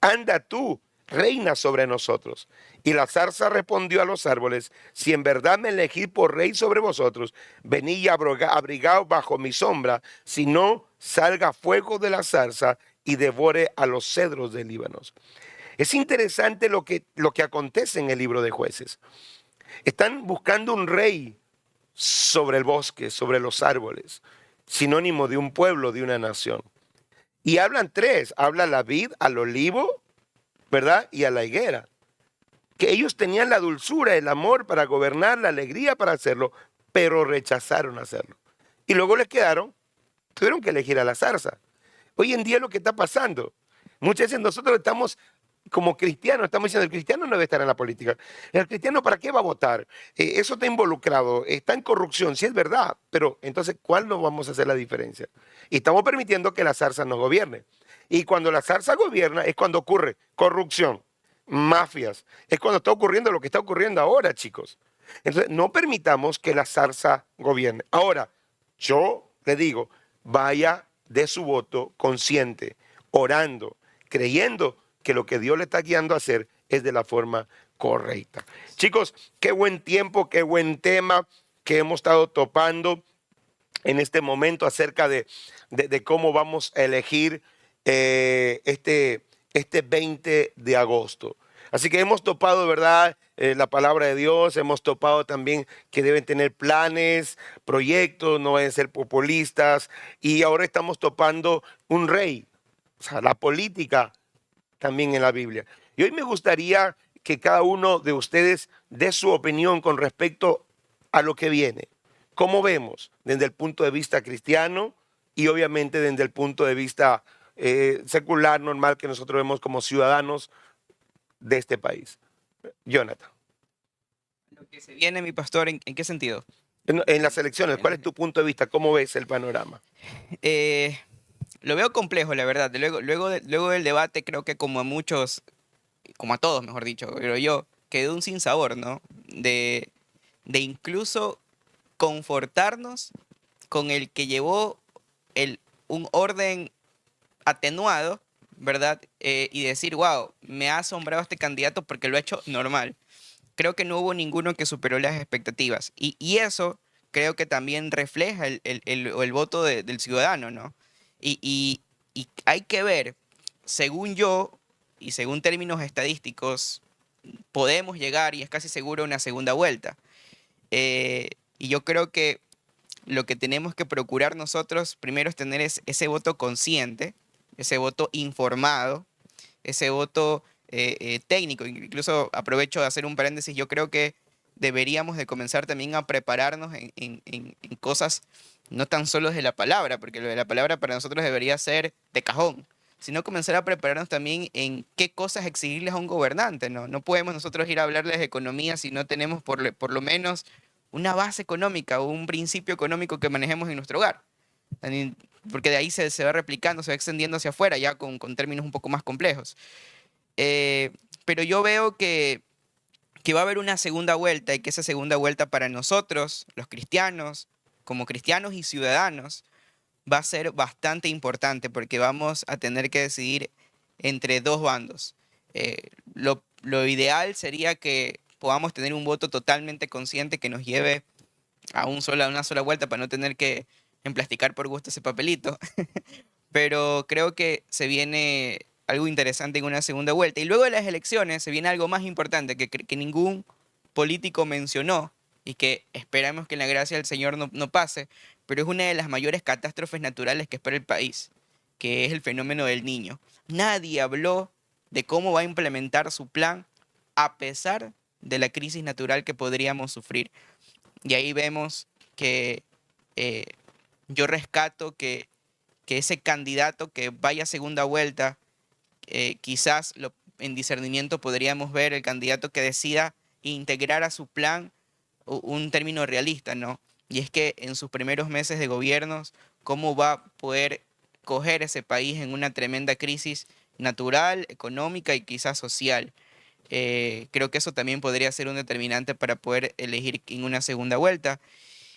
anda tú, reina sobre nosotros. Y la zarza respondió a los árboles, si en verdad me elegí por rey sobre vosotros, venid y abrigaos bajo mi sombra, si no salga fuego de la zarza y devore a los cedros del Líbano. Es interesante lo que acontece en el libro de Jueces. Están buscando un rey sobre el bosque, sobre los árboles, sinónimo de un pueblo, de una nación. Y hablan tres, habla la vid, al olivo, ¿verdad? Y a la higuera. Que ellos tenían la dulzura, el amor para gobernar, la alegría para hacerlo, pero rechazaron hacerlo. Y luego tuvieron que elegir a la zarza. Hoy en día es lo que está pasando. Muchas veces nosotros estamos, como cristianos, estamos diciendo, el cristiano no debe estar en la política. ¿El cristiano para qué va a votar? Eso está involucrado, está en corrupción, sí es verdad, pero entonces, ¿cuál nos vamos a hacer la diferencia? Y estamos permitiendo que la zarza nos gobierne. Y cuando la zarza gobierna es cuando ocurre corrupción, mafias. Es cuando está ocurriendo lo que está ocurriendo ahora, chicos. Entonces, no permitamos que la zarza gobierne. Ahora, yo le digo, vaya de su voto consciente, orando, creyendo que lo que Dios le está guiando a hacer es de la forma correcta. Chicos, qué buen tiempo, qué buen tema que hemos estado topando en este momento acerca de cómo vamos a elegir este 20 de agosto. Así que hemos topado, ¿verdad? La palabra de Dios, hemos topado también que deben tener planes, proyectos, no deben ser populistas, y ahora estamos topando un rey, o sea, la política también en la Biblia. Y hoy me gustaría que cada uno de ustedes dé su opinión con respecto a lo que viene. ¿Cómo vemos desde el punto de vista cristiano y obviamente desde el punto de vista secular, normal, que nosotros vemos como ciudadanos de este país? Jonathan. Lo que se viene, mi pastor, ¿en qué sentido? En las elecciones, ¿cuál es tu punto de vista? ¿Cómo ves el panorama? Lo veo complejo, la verdad. Luego del debate, creo que como a muchos, como a todos, mejor dicho, pero yo, quedó un sinsabor, ¿no? De incluso confortarnos con el que llevó un orden atenuado, ¿verdad? Y decir, wow, me ha asombrado este candidato porque lo ha hecho normal. Creo que no hubo ninguno que superó las expectativas. Y eso creo que también refleja el voto del ciudadano, ¿no? Y hay que ver, según yo, y según términos estadísticos, podemos llegar, y es casi seguro, a una segunda vuelta. Y yo creo que lo que tenemos que procurar nosotros primero es tener ese voto consciente, ese voto informado, ese voto técnico. Incluso aprovecho de hacer un paréntesis, yo creo que deberíamos de comenzar también a prepararnos en cosas no tan solo de la palabra, porque lo de la palabra para nosotros debería ser de cajón, sino comenzar a prepararnos también en qué cosas exigirles a un gobernante, ¿no? No podemos nosotros ir a hablarles de economía si no tenemos por lo menos una base económica o un principio económico que manejemos en nuestro hogar. Ani- Porque de ahí se va replicando, se va extendiendo hacia afuera, ya con términos un poco más complejos. Eh, pero yo veo que va a haber una segunda vuelta y que esa segunda vuelta para nosotros, los cristianos, como cristianos y ciudadanos, va a ser bastante importante porque vamos a tener que decidir entre dos bandos. Lo ideal sería que podamos tener un voto totalmente consciente que nos lleve a una sola vuelta para no tener que emplasticar por gusto ese papelito. Pero creo que se viene algo interesante en una segunda vuelta. Y luego de las elecciones se viene algo más importante que ningún político mencionó y que esperamos que en la gracia del Señor no pase, pero es una de las mayores catástrofes naturales que espera el país, que es el fenómeno del niño. Nadie habló de cómo va a implementar su plan a pesar de la crisis natural que podríamos sufrir. Y ahí vemos que eh, yo rescato que ese candidato que vaya a segunda vuelta, quizás en discernimiento podríamos ver el candidato que decida integrar a su plan un término realista, ¿no? Y es que en sus primeros meses de gobiernos, ¿cómo va a poder coger ese país en una tremenda crisis natural, económica y quizás social? Creo que eso también podría ser un determinante para poder elegir en una segunda vuelta.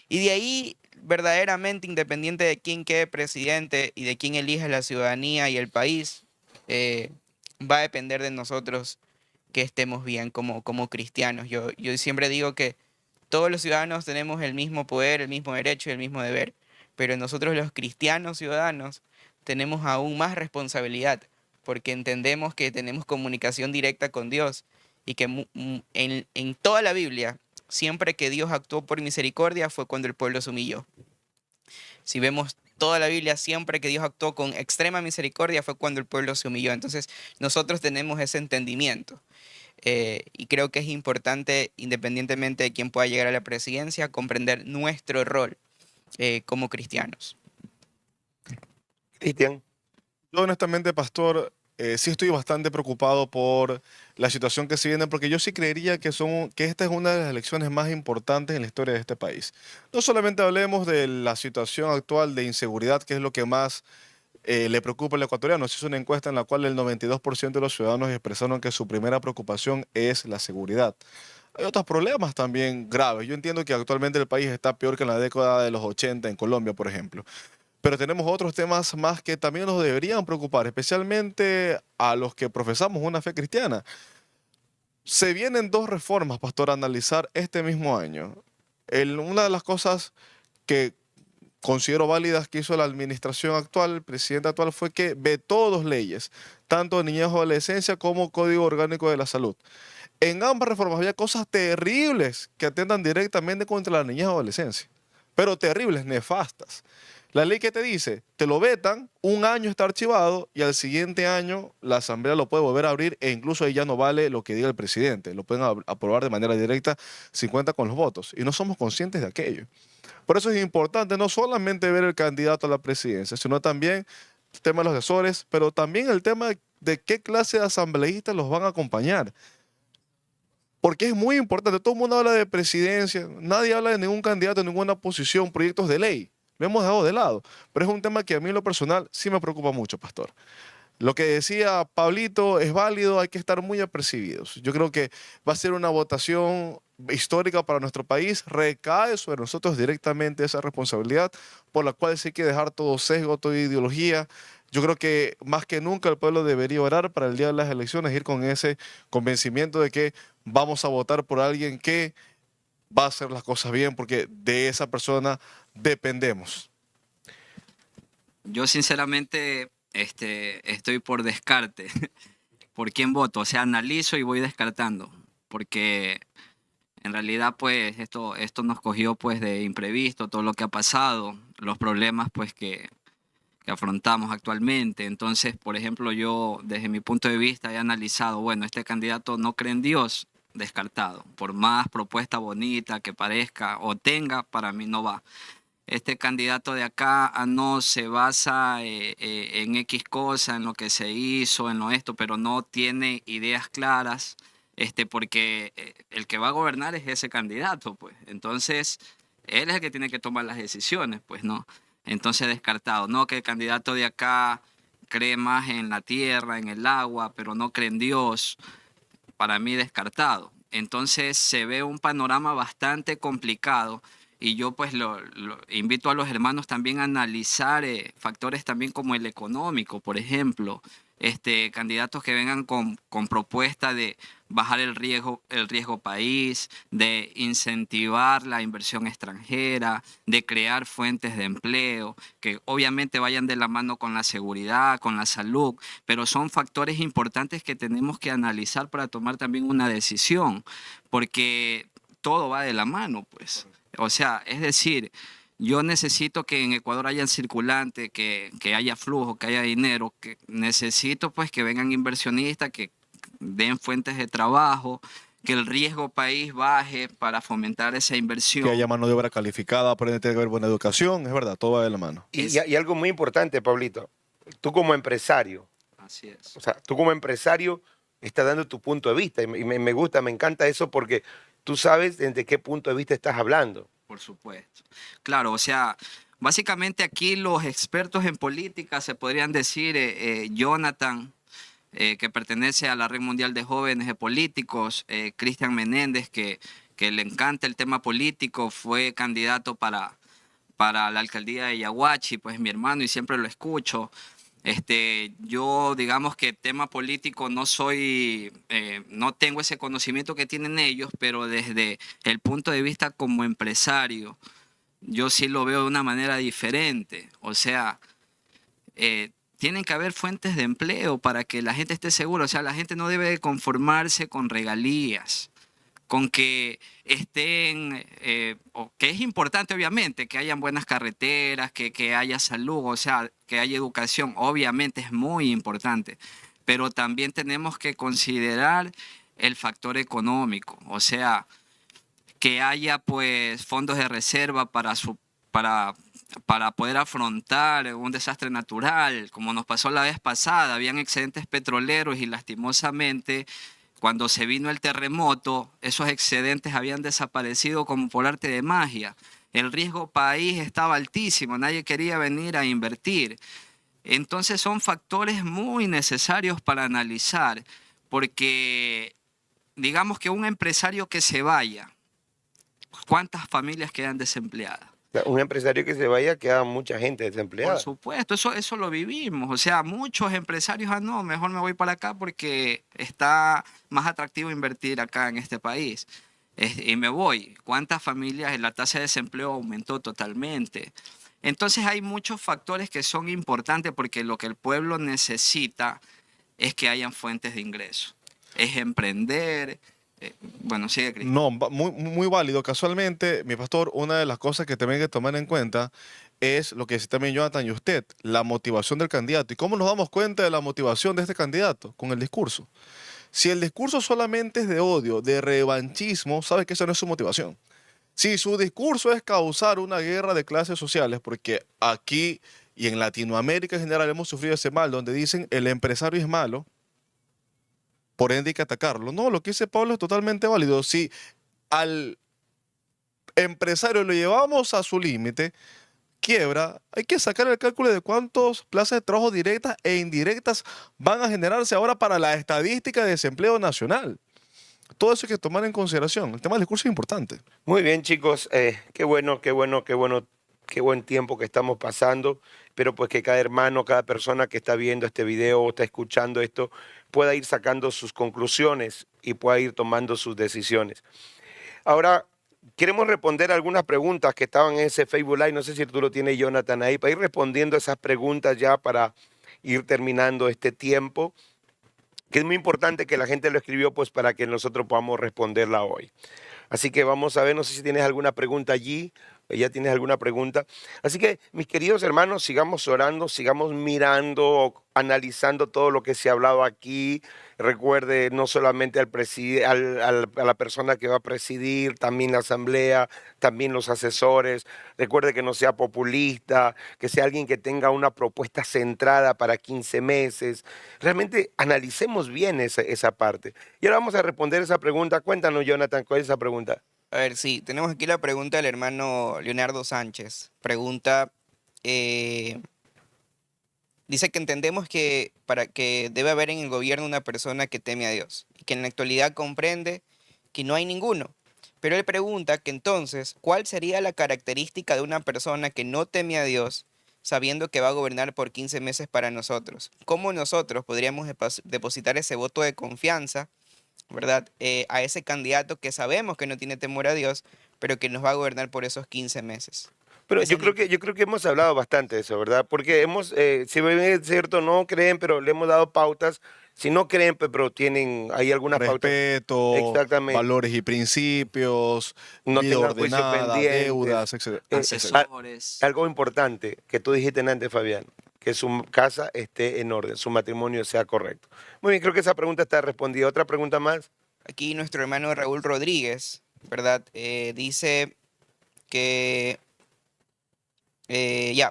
Y de ahí, verdaderamente, independiente de quién quede presidente y de quién elija la ciudadanía y el país, eh, va a depender de nosotros que estemos bien como cristianos. Yo siempre digo que todos los ciudadanos tenemos el mismo poder, el mismo derecho y el mismo deber, pero nosotros los cristianos ciudadanos tenemos aún más responsabilidad porque entendemos que tenemos comunicación directa con Dios y que en toda la Biblia, siempre que Dios actuó por misericordia fue cuando el pueblo se humilló. Si vemos toda la Biblia, siempre que Dios actuó con extrema misericordia fue cuando el pueblo se humilló. Entonces nosotros tenemos ese entendimiento. Y creo que es importante, independientemente de quién pueda llegar a la presidencia, comprender nuestro rol como cristianos. Cristian. Yo honestamente, pastor, sí estoy bastante preocupado por la situación que se viene, porque yo sí creería que esta es una de las elecciones más importantes en la historia de este país. No solamente hablemos de la situación actual de inseguridad, que es lo que más le preocupa al ecuatoriano. Se hizo una encuesta en la cual el 92% de los ciudadanos expresaron que su primera preocupación es la seguridad. Hay otros problemas también graves. Yo entiendo que actualmente el país está peor que en la década de los 80 en Colombia, por ejemplo. Pero tenemos otros temas más que también nos deberían preocupar, especialmente a los que profesamos una fe cristiana. Se vienen dos reformas, pastor, a analizar este mismo año. Una de las cosas que considero válidas que hizo la administración actual, el presidente actual, fue que vetó dos leyes, tanto de niñez y adolescencia como Código Orgánico de la Salud. En ambas reformas había cosas terribles que atentan directamente contra la niñez y adolescencia, pero terribles, nefastas. La ley que te dice, te lo vetan, un año está archivado y al siguiente año la asamblea lo puede volver a abrir e incluso ahí ya no vale lo que diga el presidente, lo pueden aprobar de manera directa si cuenta con los votos y no somos conscientes de aquello. Por eso es importante no solamente ver el candidato a la presidencia, sino también el tema de los asesores, pero también el tema de qué clase de asambleístas los van a acompañar. Porque es muy importante, todo el mundo habla de presidencia, nadie habla de ningún candidato, ninguna posición, proyectos de ley. Lo hemos dejado de lado, pero es un tema que a mí en lo personal sí me preocupa mucho, pastor. Lo que decía Pablito es válido, hay que estar muy apercibidos. Yo creo que va a ser una votación histórica para nuestro país, recae sobre nosotros directamente esa responsabilidad por la cual sí hay que dejar todo sesgo, toda ideología. Yo creo que más que nunca el pueblo debería orar para el día de las elecciones, ir con ese convencimiento de que vamos a votar por alguien que va a hacer las cosas bien, porque de esa persona dependemos. Yo sinceramente estoy por descarte. ¿Por quién voto? O sea, analizo y voy descartando. Porque en realidad pues esto nos cogió pues de imprevisto, todo lo que ha pasado, los problemas pues que que afrontamos actualmente. Entonces, por ejemplo, yo desde mi punto de vista he analizado, bueno, este candidato no cree en Dios, descartado. Por más propuesta bonita que parezca o tenga, para mí no va. Este candidato de acá no se basa en X cosa, en lo que se hizo, en lo esto, pero no tiene ideas claras, porque el que va a gobernar es ese candidato, pues. Entonces, él es el que tiene que tomar las decisiones, pues, ¿no? Entonces, descartado. No que el candidato de acá cree más en la tierra, en el agua, pero no cree en Dios, para mí descartado. Entonces se ve un panorama bastante complicado y yo pues invito a los hermanos también a analizar factores también como el económico, por ejemplo, candidatos que vengan con propuesta de bajar el riesgo país, de incentivar la inversión extranjera, de crear fuentes de empleo, que obviamente vayan de la mano con la seguridad, con la salud, pero son factores importantes que tenemos que analizar para tomar también una decisión, porque todo va de la mano, pues. O sea, es decir, yo necesito que en Ecuador haya circulante, que haya flujo, que haya dinero, que necesito pues que vengan inversionistas, que den fuentes de trabajo, que el riesgo país baje para fomentar esa Que inversión. haya mano de obra calificada, por ende tiene que haber buena educación, es verdad, todo va de la mano. Y algo muy importante, Pablito, tú como empresario, Así es. o sea, tú como empresario estás dando tu punto de vista y me gusta, me encanta eso porque tú sabes desde qué punto de vista estás hablando. Por supuesto. Claro, o sea, básicamente aquí los expertos en política se podrían decir Jonathan, que pertenece a la Red Mundial de Jóvenes de Políticos, Cristian Menéndez, que le encanta el tema político, fue candidato para la alcaldía de Yaguachi, pues mi hermano, y siempre lo escucho. Yo, digamos que tema político no soy, no tengo ese conocimiento que tienen ellos, pero desde el punto de vista como empresario, yo sí lo veo de una manera diferente. O sea, tienen que haber fuentes de empleo para que la gente esté segura. O sea, la gente no debe de conformarse con regalías, con que estén, o que es importante obviamente, que hayan buenas carreteras, que haya salud, o sea, que haya educación, obviamente es muy importante, pero también tenemos que considerar el factor económico, o sea, que haya pues fondos de reserva para, para poder afrontar un desastre natural, como nos pasó la vez pasada, habían excedentes petroleros y lastimosamente cuando se vino el terremoto, esos excedentes habían desaparecido como por arte de magia. El riesgo país estaba altísimo, nadie quería venir a invertir. Entonces son factores muy necesarios para analizar, porque digamos que un empresario que se vaya, ¿cuántas familias quedan desempleadas? O sea, un empresario que se vaya, queda mucha gente Por desempleada. supuesto, eso lo vivimos. O sea, muchos empresarios, no, mejor me voy para acá porque está más atractivo invertir acá en este país. Y me voy. ¿Cuántas familias? La tasa de desempleo aumentó totalmente. Entonces hay muchos factores que son importantes porque lo que el pueblo necesita es que hayan fuentes de ingreso. Es emprender. Bueno, sigue, Cristian. No, muy, muy válido. Casualmente, mi pastor, una de las cosas que también hay que tomar en cuenta es lo que dice también Jonathan y usted, la motivación del candidato. ¿Y cómo nos damos cuenta de la motivación de este candidato? Con el discurso. Si el discurso solamente es de odio, de revanchismo, sabe que esa no es su motivación. Si su discurso es causar una guerra de clases sociales, porque aquí y en Latinoamérica en general hemos sufrido ese mal, donde dicen el empresario es malo, por ende hay que atacarlo. No, lo que dice Pablo es totalmente válido. Si al empresario lo llevamos a su límite, quiebra, hay que sacar el cálculo de cuántas plazas de trabajo directas e indirectas van a generarse ahora para la estadística de desempleo nacional. Todo eso hay que tomar en consideración. El tema del discurso es importante. Muy bien, chicos, qué bueno, qué bueno, qué bueno, qué buen tiempo que estamos pasando. Pero pues que cada hermano, cada persona que está viendo este video o está escuchando esto pueda ir sacando sus conclusiones y pueda ir tomando sus decisiones. Ahora, queremos responder algunas preguntas que estaban en ese Facebook Live. No sé si tú lo tienes, Jonathan, ahí, para ir respondiendo esas preguntas ya para ir terminando este tiempo, que es muy importante que la gente lo escribió pues para que nosotros podamos responderla hoy. Así que vamos a ver, no sé si tienes alguna pregunta allí ¿Ya tienes alguna pregunta? Así que, mis queridos hermanos, sigamos orando, sigamos mirando, analizando todo lo que se ha hablado aquí. Recuerde no solamente a la persona que va a presidir, también la asamblea, también los asesores. Recuerde que no sea populista, que sea alguien que tenga una propuesta centrada para 15 meses. Realmente analicemos bien esa parte. Y ahora vamos a responder esa pregunta. Cuéntanos, Jonathan, ¿cuál es esa pregunta? A ver, sí, tenemos aquí la pregunta del hermano Leonardo Sánchez. Pregunta, eh, dice que entendemos que para que debe haber en el gobierno una persona que teme a Dios y que en la actualidad comprende que no hay ninguno. Pero él pregunta que entonces, ¿cuál sería la característica de una persona que no teme a Dios sabiendo que va a gobernar por 15 meses para nosotros? ¿Cómo nosotros podríamos depositar ese voto de confianza, ¿verdad? A ese candidato que sabemos que no tiene temor a Dios, pero que nos va a gobernar por esos 15 meses. Pero Esa es la yo creo que hemos hablado bastante de eso, ¿verdad? Porque si bien es cierto, no creen, pero le hemos dado pautas. Si no creen, pero tienen, hay algunas pautas. Respeto, Exactamente. valores y principios, No vida tengan juicio ordenada, pendientes. deudas, etc. A- Asesores. algo importante que tú dijiste antes, Fabián, que su casa esté en orden, su matrimonio sea correcto. Muy bien, creo que esa pregunta está respondida. ¿Otra pregunta más? Aquí nuestro hermano Raúl Rodríguez, ¿verdad? Dice que,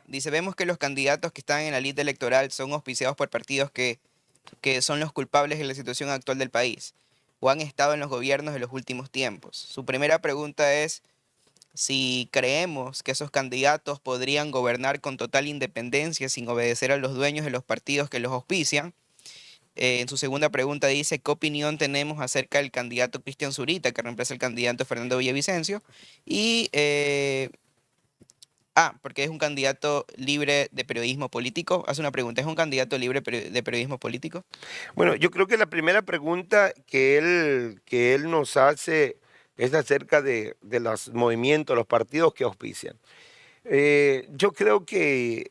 dice, vemos que los candidatos que están en la lista electoral son auspiciados por partidos que son los culpables de la situación actual del país o han estado en los gobiernos de los últimos tiempos. Su primera pregunta es si creemos que esos candidatos podrían gobernar con total independencia sin obedecer a los dueños de los partidos que los auspician. En su segunda pregunta dice, ¿qué opinión tenemos acerca del candidato Cristian Zurita, que reemplaza al candidato Fernando Villavicencio? Y, porque es un candidato libre de periodismo político. Hace una pregunta, ¿es un candidato libre de periodismo político? Bueno, yo creo que la primera pregunta que él nos hace es acerca de los movimientos, los partidos que auspician. Yo creo que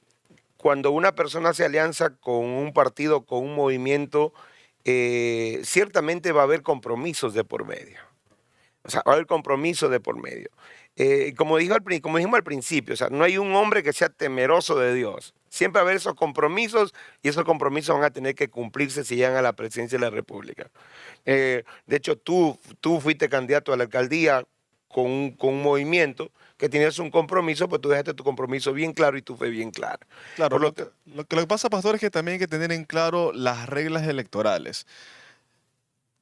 cuando una persona se alianza con un partido, con un movimiento, ciertamente va a haber compromisos de por medio. O sea, va a haber compromiso de por medio. Como dijimos al principio, o sea, no hay un hombre que sea temeroso de Dios. Siempre va a haber esos compromisos y esos compromisos van a tener que cumplirse si llegan a la presidencia de la República. De hecho, tú fuiste candidato a la alcaldía con un movimiento que tenías un compromiso, pues tú dejaste tu compromiso bien claro y tu fe bien clara. Claro, Por lo que, lo que pasa, pastor, es que también hay que tener en claro las reglas electorales.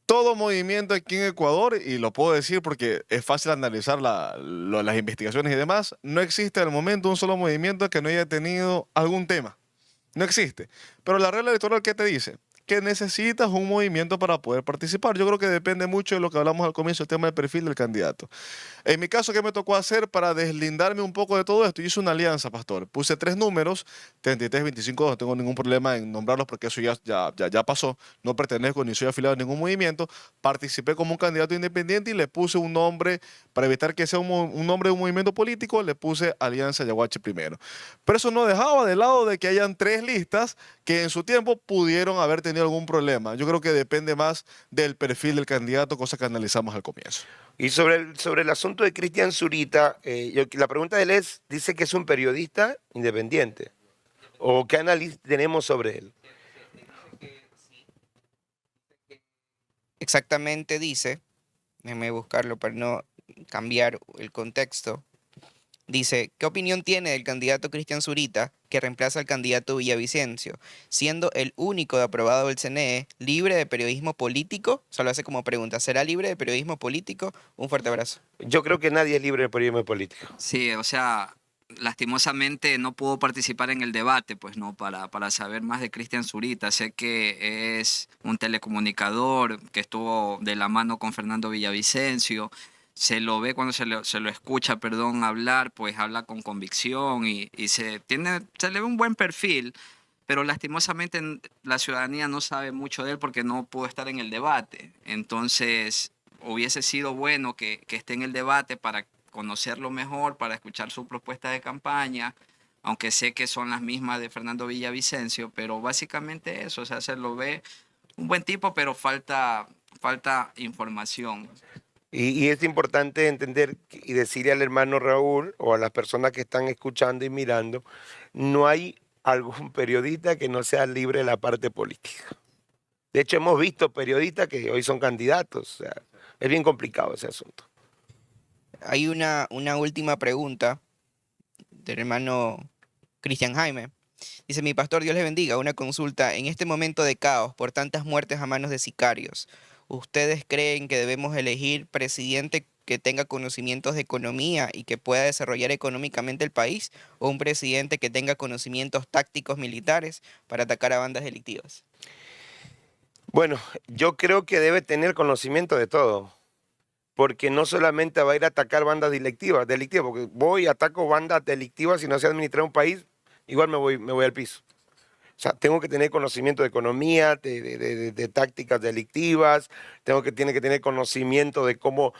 Todo movimiento aquí en Ecuador, y lo puedo decir porque es fácil analizar las investigaciones y demás, no existe al momento un solo movimiento que no haya tenido algún tema. No existe. Pero la regla electoral, ¿qué te dice? Que necesitas un movimiento para poder participar. Yo creo que depende mucho de lo que hablamos al comienzo, el tema del perfil del candidato. En mi caso, ¿qué me tocó hacer para deslindarme un poco de todo esto? Hice una alianza, pastor. Puse 3 números, 33, 25, no tengo ningún problema en nombrarlos porque eso ya pasó. No pertenezco ni soy afiliado a ningún movimiento. Participé como un candidato independiente y le puse un nombre, para evitar que sea un nombre de un movimiento político, le puse Alianza Yaguachi primero. Pero eso no dejaba de lado de que hayan 3 listas que en su tiempo pudieron haber tenido algún problema. Yo creo que depende más del perfil del candidato, cosa que analizamos al comienzo. y sobre el asunto de Cristian Zurita, la pregunta de él es, dice que es un periodista independiente. ¿O qué análisis tenemos sobre él? Exactamente dice, déjame buscarlo para no cambiar el contexto. Dice, ¿qué opinión tiene del candidato Cristian Zurita, que reemplaza al candidato Villavicencio, siendo el único aprobado del CNE, libre de periodismo político? Solo hace como pregunta, ¿será libre de periodismo político? Un fuerte abrazo. Yo creo que nadie es libre de periodismo político. Sí, o sea, lastimosamente no pudo participar en el debate, pues no, para saber más de Cristian Zurita. Sé que es un telecomunicador que estuvo de la mano con Fernando Villavicencio. Se lo ve cuando se lo escucha, perdón, hablar, pues habla con convicción y se le ve un buen perfil, pero lastimosamente la ciudadanía no sabe mucho de él porque no pudo estar en el debate. Entonces, hubiese sido bueno que esté en el debate para conocerlo mejor, para escuchar su propuesta de campaña, aunque sé que son las mismas de Fernando Villavicencio, pero básicamente eso, o sea, se lo ve un buen tipo, pero falta información. Y es importante entender y decirle al hermano Raúl o a las personas que están escuchando y mirando, no hay algún periodista que no sea libre de la parte política. De hecho, hemos visto periodistas que hoy son candidatos. O sea, es bien complicado ese asunto. Hay una última pregunta del hermano Cristian Jaime. Dice, mi pastor, Dios le bendiga, una consulta. En este momento de caos por tantas muertes a manos de sicarios, ¿ustedes creen que debemos elegir presidente que tenga conocimientos de economía y que pueda desarrollar económicamente el país, o un presidente que tenga conocimientos tácticos militares para atacar a bandas delictivas? Bueno, yo creo que debe tener conocimiento de todo, porque no solamente va a ir a atacar bandas delictivas, porque voy, ataco bandas delictivas y no sé administrar un país, igual me voy al piso. O sea, tengo que tener conocimiento de economía, de tácticas delictivas, tiene que tener conocimiento de cómo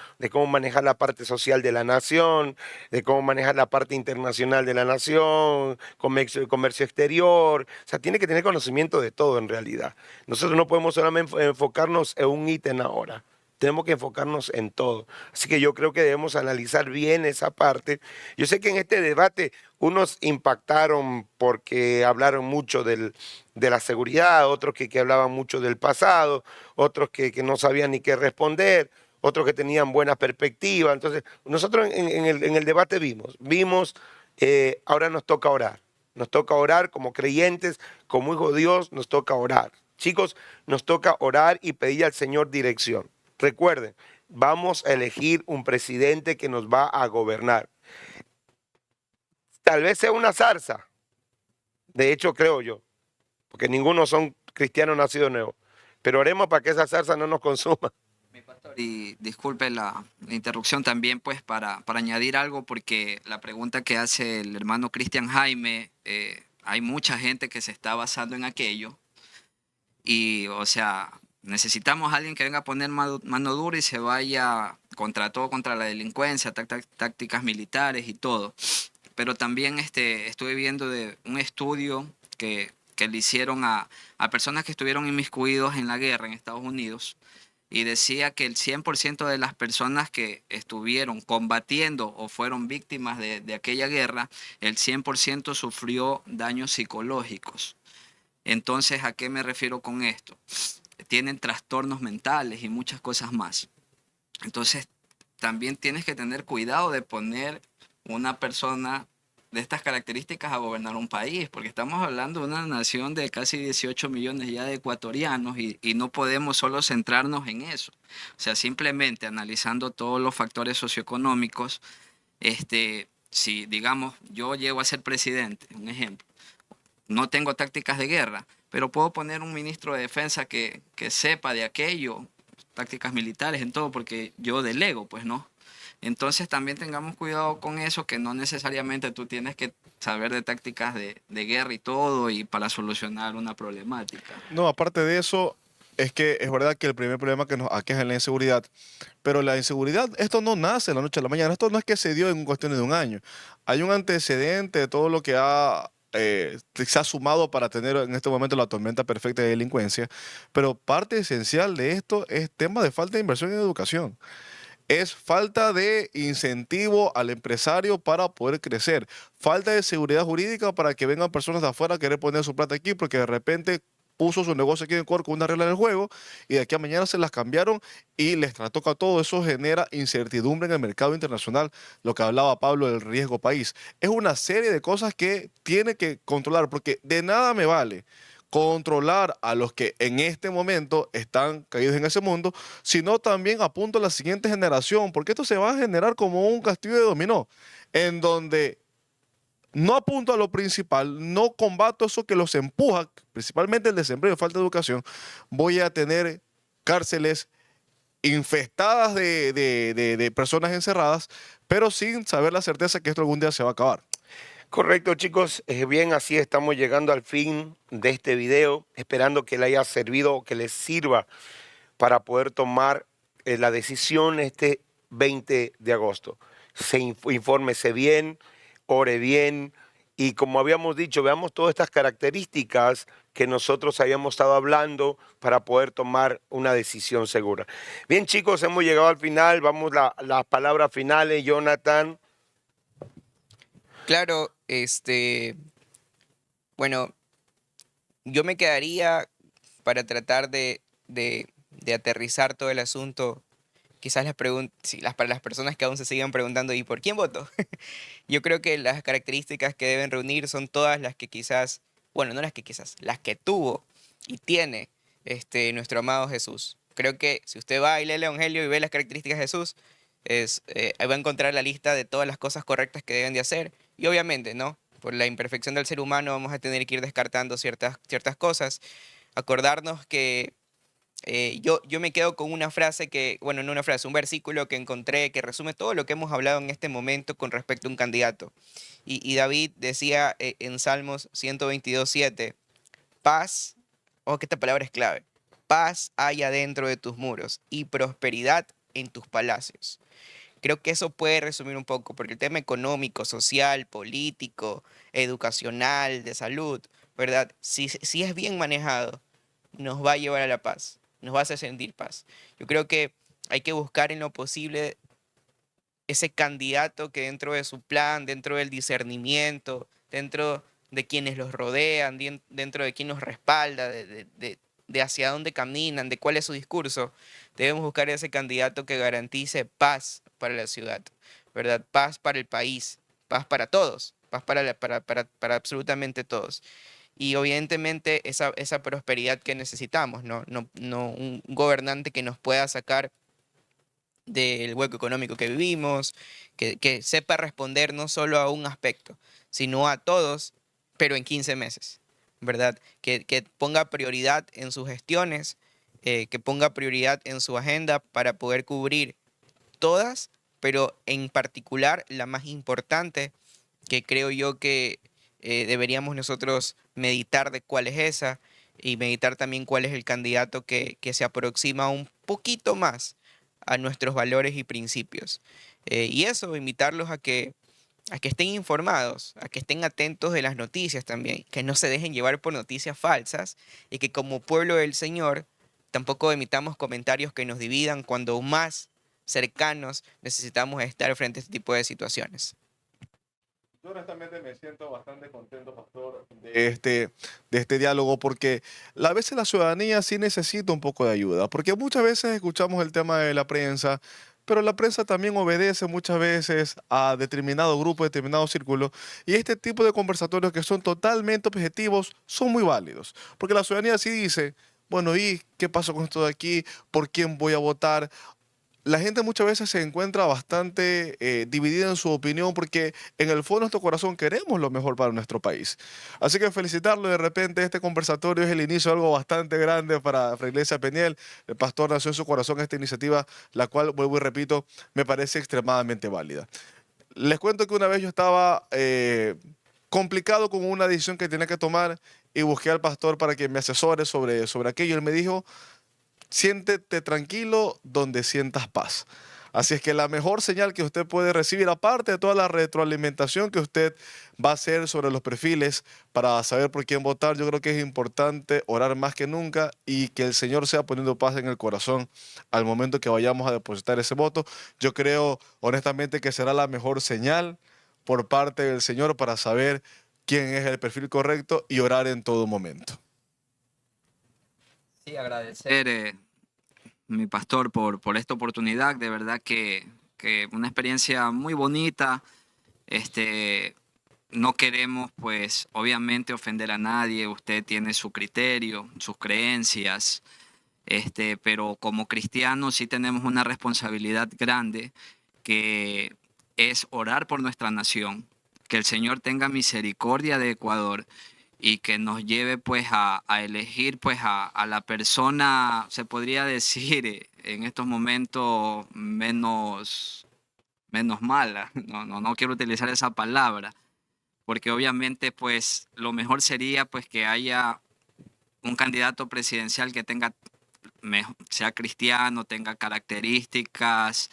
manejar la parte social de la nación, de cómo manejar la parte internacional de la nación, comercio exterior. O sea, tiene que tener conocimiento de todo en realidad. Nosotros no podemos solamente enfocarnos en un ítem ahora. Tenemos que enfocarnos en todo. Así que yo creo que debemos analizar bien esa parte. Yo sé que en este debate unos impactaron porque hablaron mucho de la seguridad, otros que hablaban mucho del pasado, otros que no sabían ni qué responder, otros que tenían buena perspectiva. Entonces, nosotros en el debate vimos, ahora nos toca orar. Nos toca orar como creyentes, como hijos de Dios, nos toca orar. Chicos, nos toca orar y pedir al Señor dirección. Recuerden, vamos a elegir un presidente que nos va a gobernar. Tal vez sea una zarza, de hecho creo yo, porque ninguno son cristianos nacidos nuevos. Pero oremos para que esa zarza no nos consuma. Y disculpe la interrupción también, pues para añadir algo, porque la pregunta que hace el hermano Cristian Jaime, hay mucha gente que se está basando en aquello y, o sea, necesitamos a alguien que venga a poner mano dura y se vaya contra todo, contra la delincuencia, tácticas militares y todo. Pero también estuve viendo de un estudio que le hicieron a personas que estuvieron inmiscuidos en la guerra en Estados Unidos, y decía que el 100% de las personas que estuvieron combatiendo o fueron víctimas de aquella guerra, el 100% sufrió daños psicológicos. Entonces, ¿a qué me refiero con esto? Tienen trastornos mentales y muchas cosas más. Entonces, también tienes que tener cuidado de poner una persona de estas características a gobernar un país, porque estamos hablando de una nación de casi 18 millones ya de ecuatorianos y no podemos solo centrarnos en eso. O sea, simplemente analizando todos los factores socioeconómicos, si digamos yo llego a ser presidente, un ejemplo, no tengo tácticas de guerra, pero puedo poner un ministro de defensa que sepa de aquello, tácticas militares en todo, porque yo delego, pues no. Entonces también tengamos cuidado con eso, que no necesariamente tú tienes que saber de tácticas de guerra y todo y para solucionar una problemática. No, aparte de eso, es que es verdad que el primer problema que nos aqueja es la inseguridad, pero la inseguridad, esto no nace de la noche a la mañana, esto no es que se dio en cuestión de un año. Hay un antecedente de todo lo que se ha sumado para tener en este momento la tormenta perfecta de delincuencia, pero parte esencial de esto es tema de falta de inversión en educación. Es falta de incentivo al empresario para poder crecer. Falta de seguridad jurídica para que vengan personas de afuera a querer poner su plata aquí porque de repente puso su negocio aquí en Ecuador con una regla del juego y de aquí a mañana se las cambiaron y les trastoca todo. Eso genera incertidumbre en el mercado internacional, lo que hablaba Pablo del riesgo país. Es una serie de cosas que tiene que controlar porque de nada me vale controlar a los que en este momento están caídos en ese mundo, sino también apunto a la siguiente generación, porque esto se va a generar como un castillo de dominó, en donde no apunto a lo principal, no combato eso que los empuja, principalmente el desempleo y falta de educación, voy a tener cárceles infestadas de personas encerradas, pero sin saber la certeza que esto algún día se va a acabar. Correcto, chicos. Bien, así estamos llegando al fin de este video, esperando que le haya servido o que les sirva para poder tomar la decisión este 20 de agosto. Infórmese bien, ore bien Y como habíamos dicho, veamos todas estas características que nosotros habíamos estado hablando para poder tomar una decisión segura. Bien, chicos, hemos llegado al final. Vamos a las palabras finales, Jonathan. Claro, bueno, yo me quedaría para tratar de aterrizar todo el asunto. Quizás para las personas que aún se sigan preguntando, ¿y por quién voto? Yo creo que las características que deben reunir son todas las que quizás, bueno, no las que quizás, las que tuvo y tiene nuestro amado Jesús. Creo que si usted va y lee el Evangelio y ve las características de Jesús, ahí va a encontrar la lista de todas las cosas correctas que deben de hacer. Y obviamente, ¿no? Por la imperfección del ser humano vamos a tener que ir descartando ciertas cosas. Acordarnos que yo me quedo con una frase que, bueno, no una frase, un versículo que encontré que resume todo lo que hemos hablado en este momento con respecto a un candidato. Y David decía en Salmos 122:7, paz, que esta palabra es clave, paz haya dentro de tus muros y prosperidad en tus palacios. Creo que eso puede resumir un poco, porque el tema económico, social, político, educacional, de salud, ¿verdad? Si es bien manejado, nos va a llevar a la paz, nos va a hacer sentir paz. Yo creo que hay que buscar en lo posible ese candidato que dentro de su plan, dentro del discernimiento, dentro de quienes los rodean, dentro de quien los respalda, de hacia dónde caminan, de cuál es su discurso, debemos buscar ese candidato que garantice paz para la ciudad, ¿verdad? Paz para el país, paz para todos, paz para absolutamente todos. Y evidentemente esa prosperidad que necesitamos, no un gobernante que nos pueda sacar del hueco económico que vivimos, que sepa responder no solo a un aspecto, sino a todos, pero en 15 meses, ¿verdad? Que ponga prioridad en sus gestiones, que ponga prioridad en su agenda para poder cubrir todas, pero en particular la más importante, que creo yo que deberíamos nosotros meditar de cuál es esa y meditar también cuál es el candidato que se aproxima un poquito más a nuestros valores y principios. Y eso, invitarlos a que estén informados, a que estén atentos de las noticias también, que no se dejen llevar por noticias falsas y que como pueblo del Señor tampoco emitamos comentarios que nos dividan cuando más cercanos necesitamos estar frente a este tipo de situaciones. Yo honestamente me siento bastante contento, pastor, de este diálogo, porque a veces la ciudadanía sí necesita un poco de ayuda, porque muchas veces escuchamos el tema de la prensa, pero la prensa también obedece muchas veces a determinado grupo, determinado círculo, y este tipo de conversatorios que son totalmente objetivos son muy válidos, porque la ciudadanía sí dice, bueno, ¿y qué pasó con esto de aquí? ¿Por quién voy a votar? La gente muchas veces se encuentra bastante dividida en su opinión porque en el fondo de nuestro corazón queremos lo mejor para nuestro país. Así que felicitarlo, de repente este conversatorio es el inicio de algo bastante grande para la Iglesia Peniel. El pastor nació en su corazón esta iniciativa, la cual, vuelvo y repito, me parece extremadamente válida. Les cuento que una vez yo estaba complicado con una decisión que tenía que tomar y busqué al pastor para que me asesore sobre aquello. Él me dijo, siéntete tranquilo donde sientas paz. Así es que la mejor señal que usted puede recibir, aparte de toda la retroalimentación que usted va a hacer sobre los perfiles para saber por quién votar, yo creo que es importante orar más que nunca y que el Señor sea poniendo paz en el corazón al momento que vayamos a depositar ese voto. Yo creo honestamente que será la mejor señal por parte del Señor para saber quién es el perfil correcto y orar en todo momento. Sí, agradecer, mi pastor, por esta oportunidad. De verdad que una experiencia muy bonita. No queremos, pues, obviamente ofender a nadie. Usted tiene su criterio, sus creencias, pero como cristianos sí tenemos una responsabilidad grande que es orar por nuestra nación, que el Señor tenga misericordia de Ecuador y que nos lleve pues a elegir pues a la persona, se podría decir en estos momentos menos mala. No quiero utilizar esa palabra, porque obviamente pues lo mejor sería pues que haya un candidato presidencial que sea cristiano, tenga características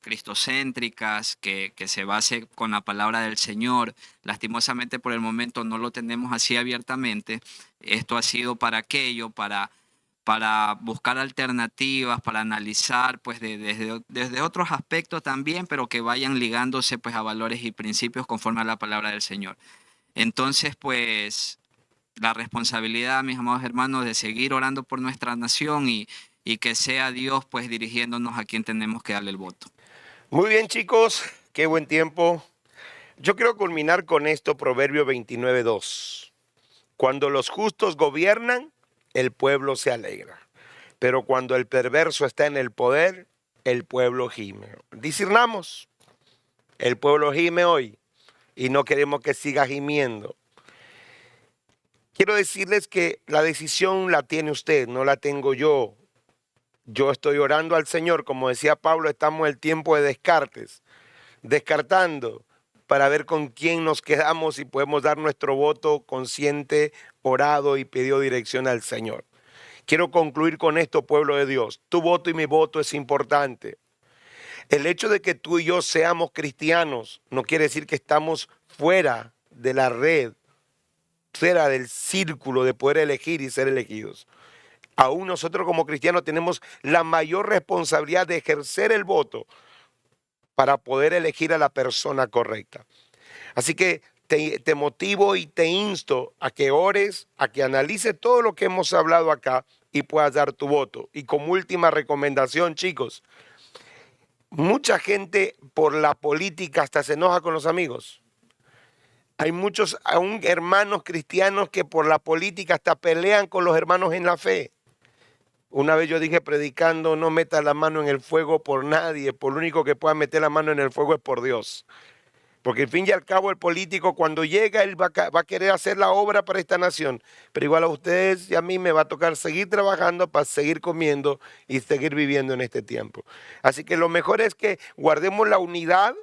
cristocéntricas, que se base con la palabra del Señor. Lastimosamente por el momento no lo tenemos así abiertamente. Esto ha sido para aquello, para buscar alternativas, para analizar pues desde otros aspectos también, pero que vayan ligándose pues a valores y principios conforme a la palabra del Señor. Entonces pues la responsabilidad, mis amados hermanos, de seguir orando por nuestra nación y que sea Dios pues dirigiéndonos a quien tenemos que darle el voto. Muy bien, chicos, qué buen tiempo. Yo quiero culminar con esto, Proverbio 29:2. Cuando los justos gobiernan, el pueblo se alegra. Pero cuando el perverso está en el poder, el pueblo gime. Discernamos, el pueblo gime hoy y no queremos que siga gimiendo. Quiero decirles que la decisión la tiene usted, no la tengo yo. Yo estoy orando al Señor, como decía Pablo, estamos en el tiempo de descartes, descartando para ver con quién nos quedamos y podemos dar nuestro voto consciente, orado y pedido dirección al Señor. Quiero concluir con esto, pueblo de Dios. Tu voto y mi voto es importante. El hecho de que tú y yo seamos cristianos no quiere decir que estamos fuera de la red, fuera del círculo de poder elegir y ser elegidos. Aún nosotros como cristianos tenemos la mayor responsabilidad de ejercer el voto para poder elegir a la persona correcta. Así que te motivo y te insto a que ores, a que analices todo lo que hemos hablado acá y puedas dar tu voto. Y como última recomendación, chicos, mucha gente por la política hasta se enoja con los amigos. Hay muchos aún hermanos cristianos que por la política hasta pelean con los hermanos en la fe. Una vez yo dije predicando, no metas la mano en el fuego por nadie, por lo único que pueda meter la mano en el fuego es por Dios. Porque al fin y al cabo el político cuando llega, él va a querer hacer la obra para esta nación. Pero igual a ustedes y a mí me va a tocar seguir trabajando para seguir comiendo y seguir viviendo en este tiempo. Así que lo mejor es que guardemos la unidad.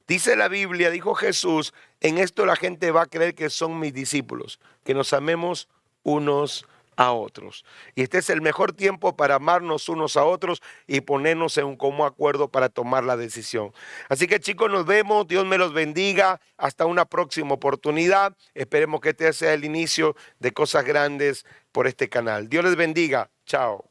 Dice la Biblia, dijo Jesús, en esto la gente va a creer que son mis discípulos, que nos amemos unos a otros. Y este es el mejor tiempo para amarnos unos a otros y ponernos en un común acuerdo para tomar la decisión. Así que chicos, nos vemos, Dios me los bendiga, hasta una próxima oportunidad. Esperemos que este sea el inicio de cosas grandes por este canal. Dios les bendiga, chao.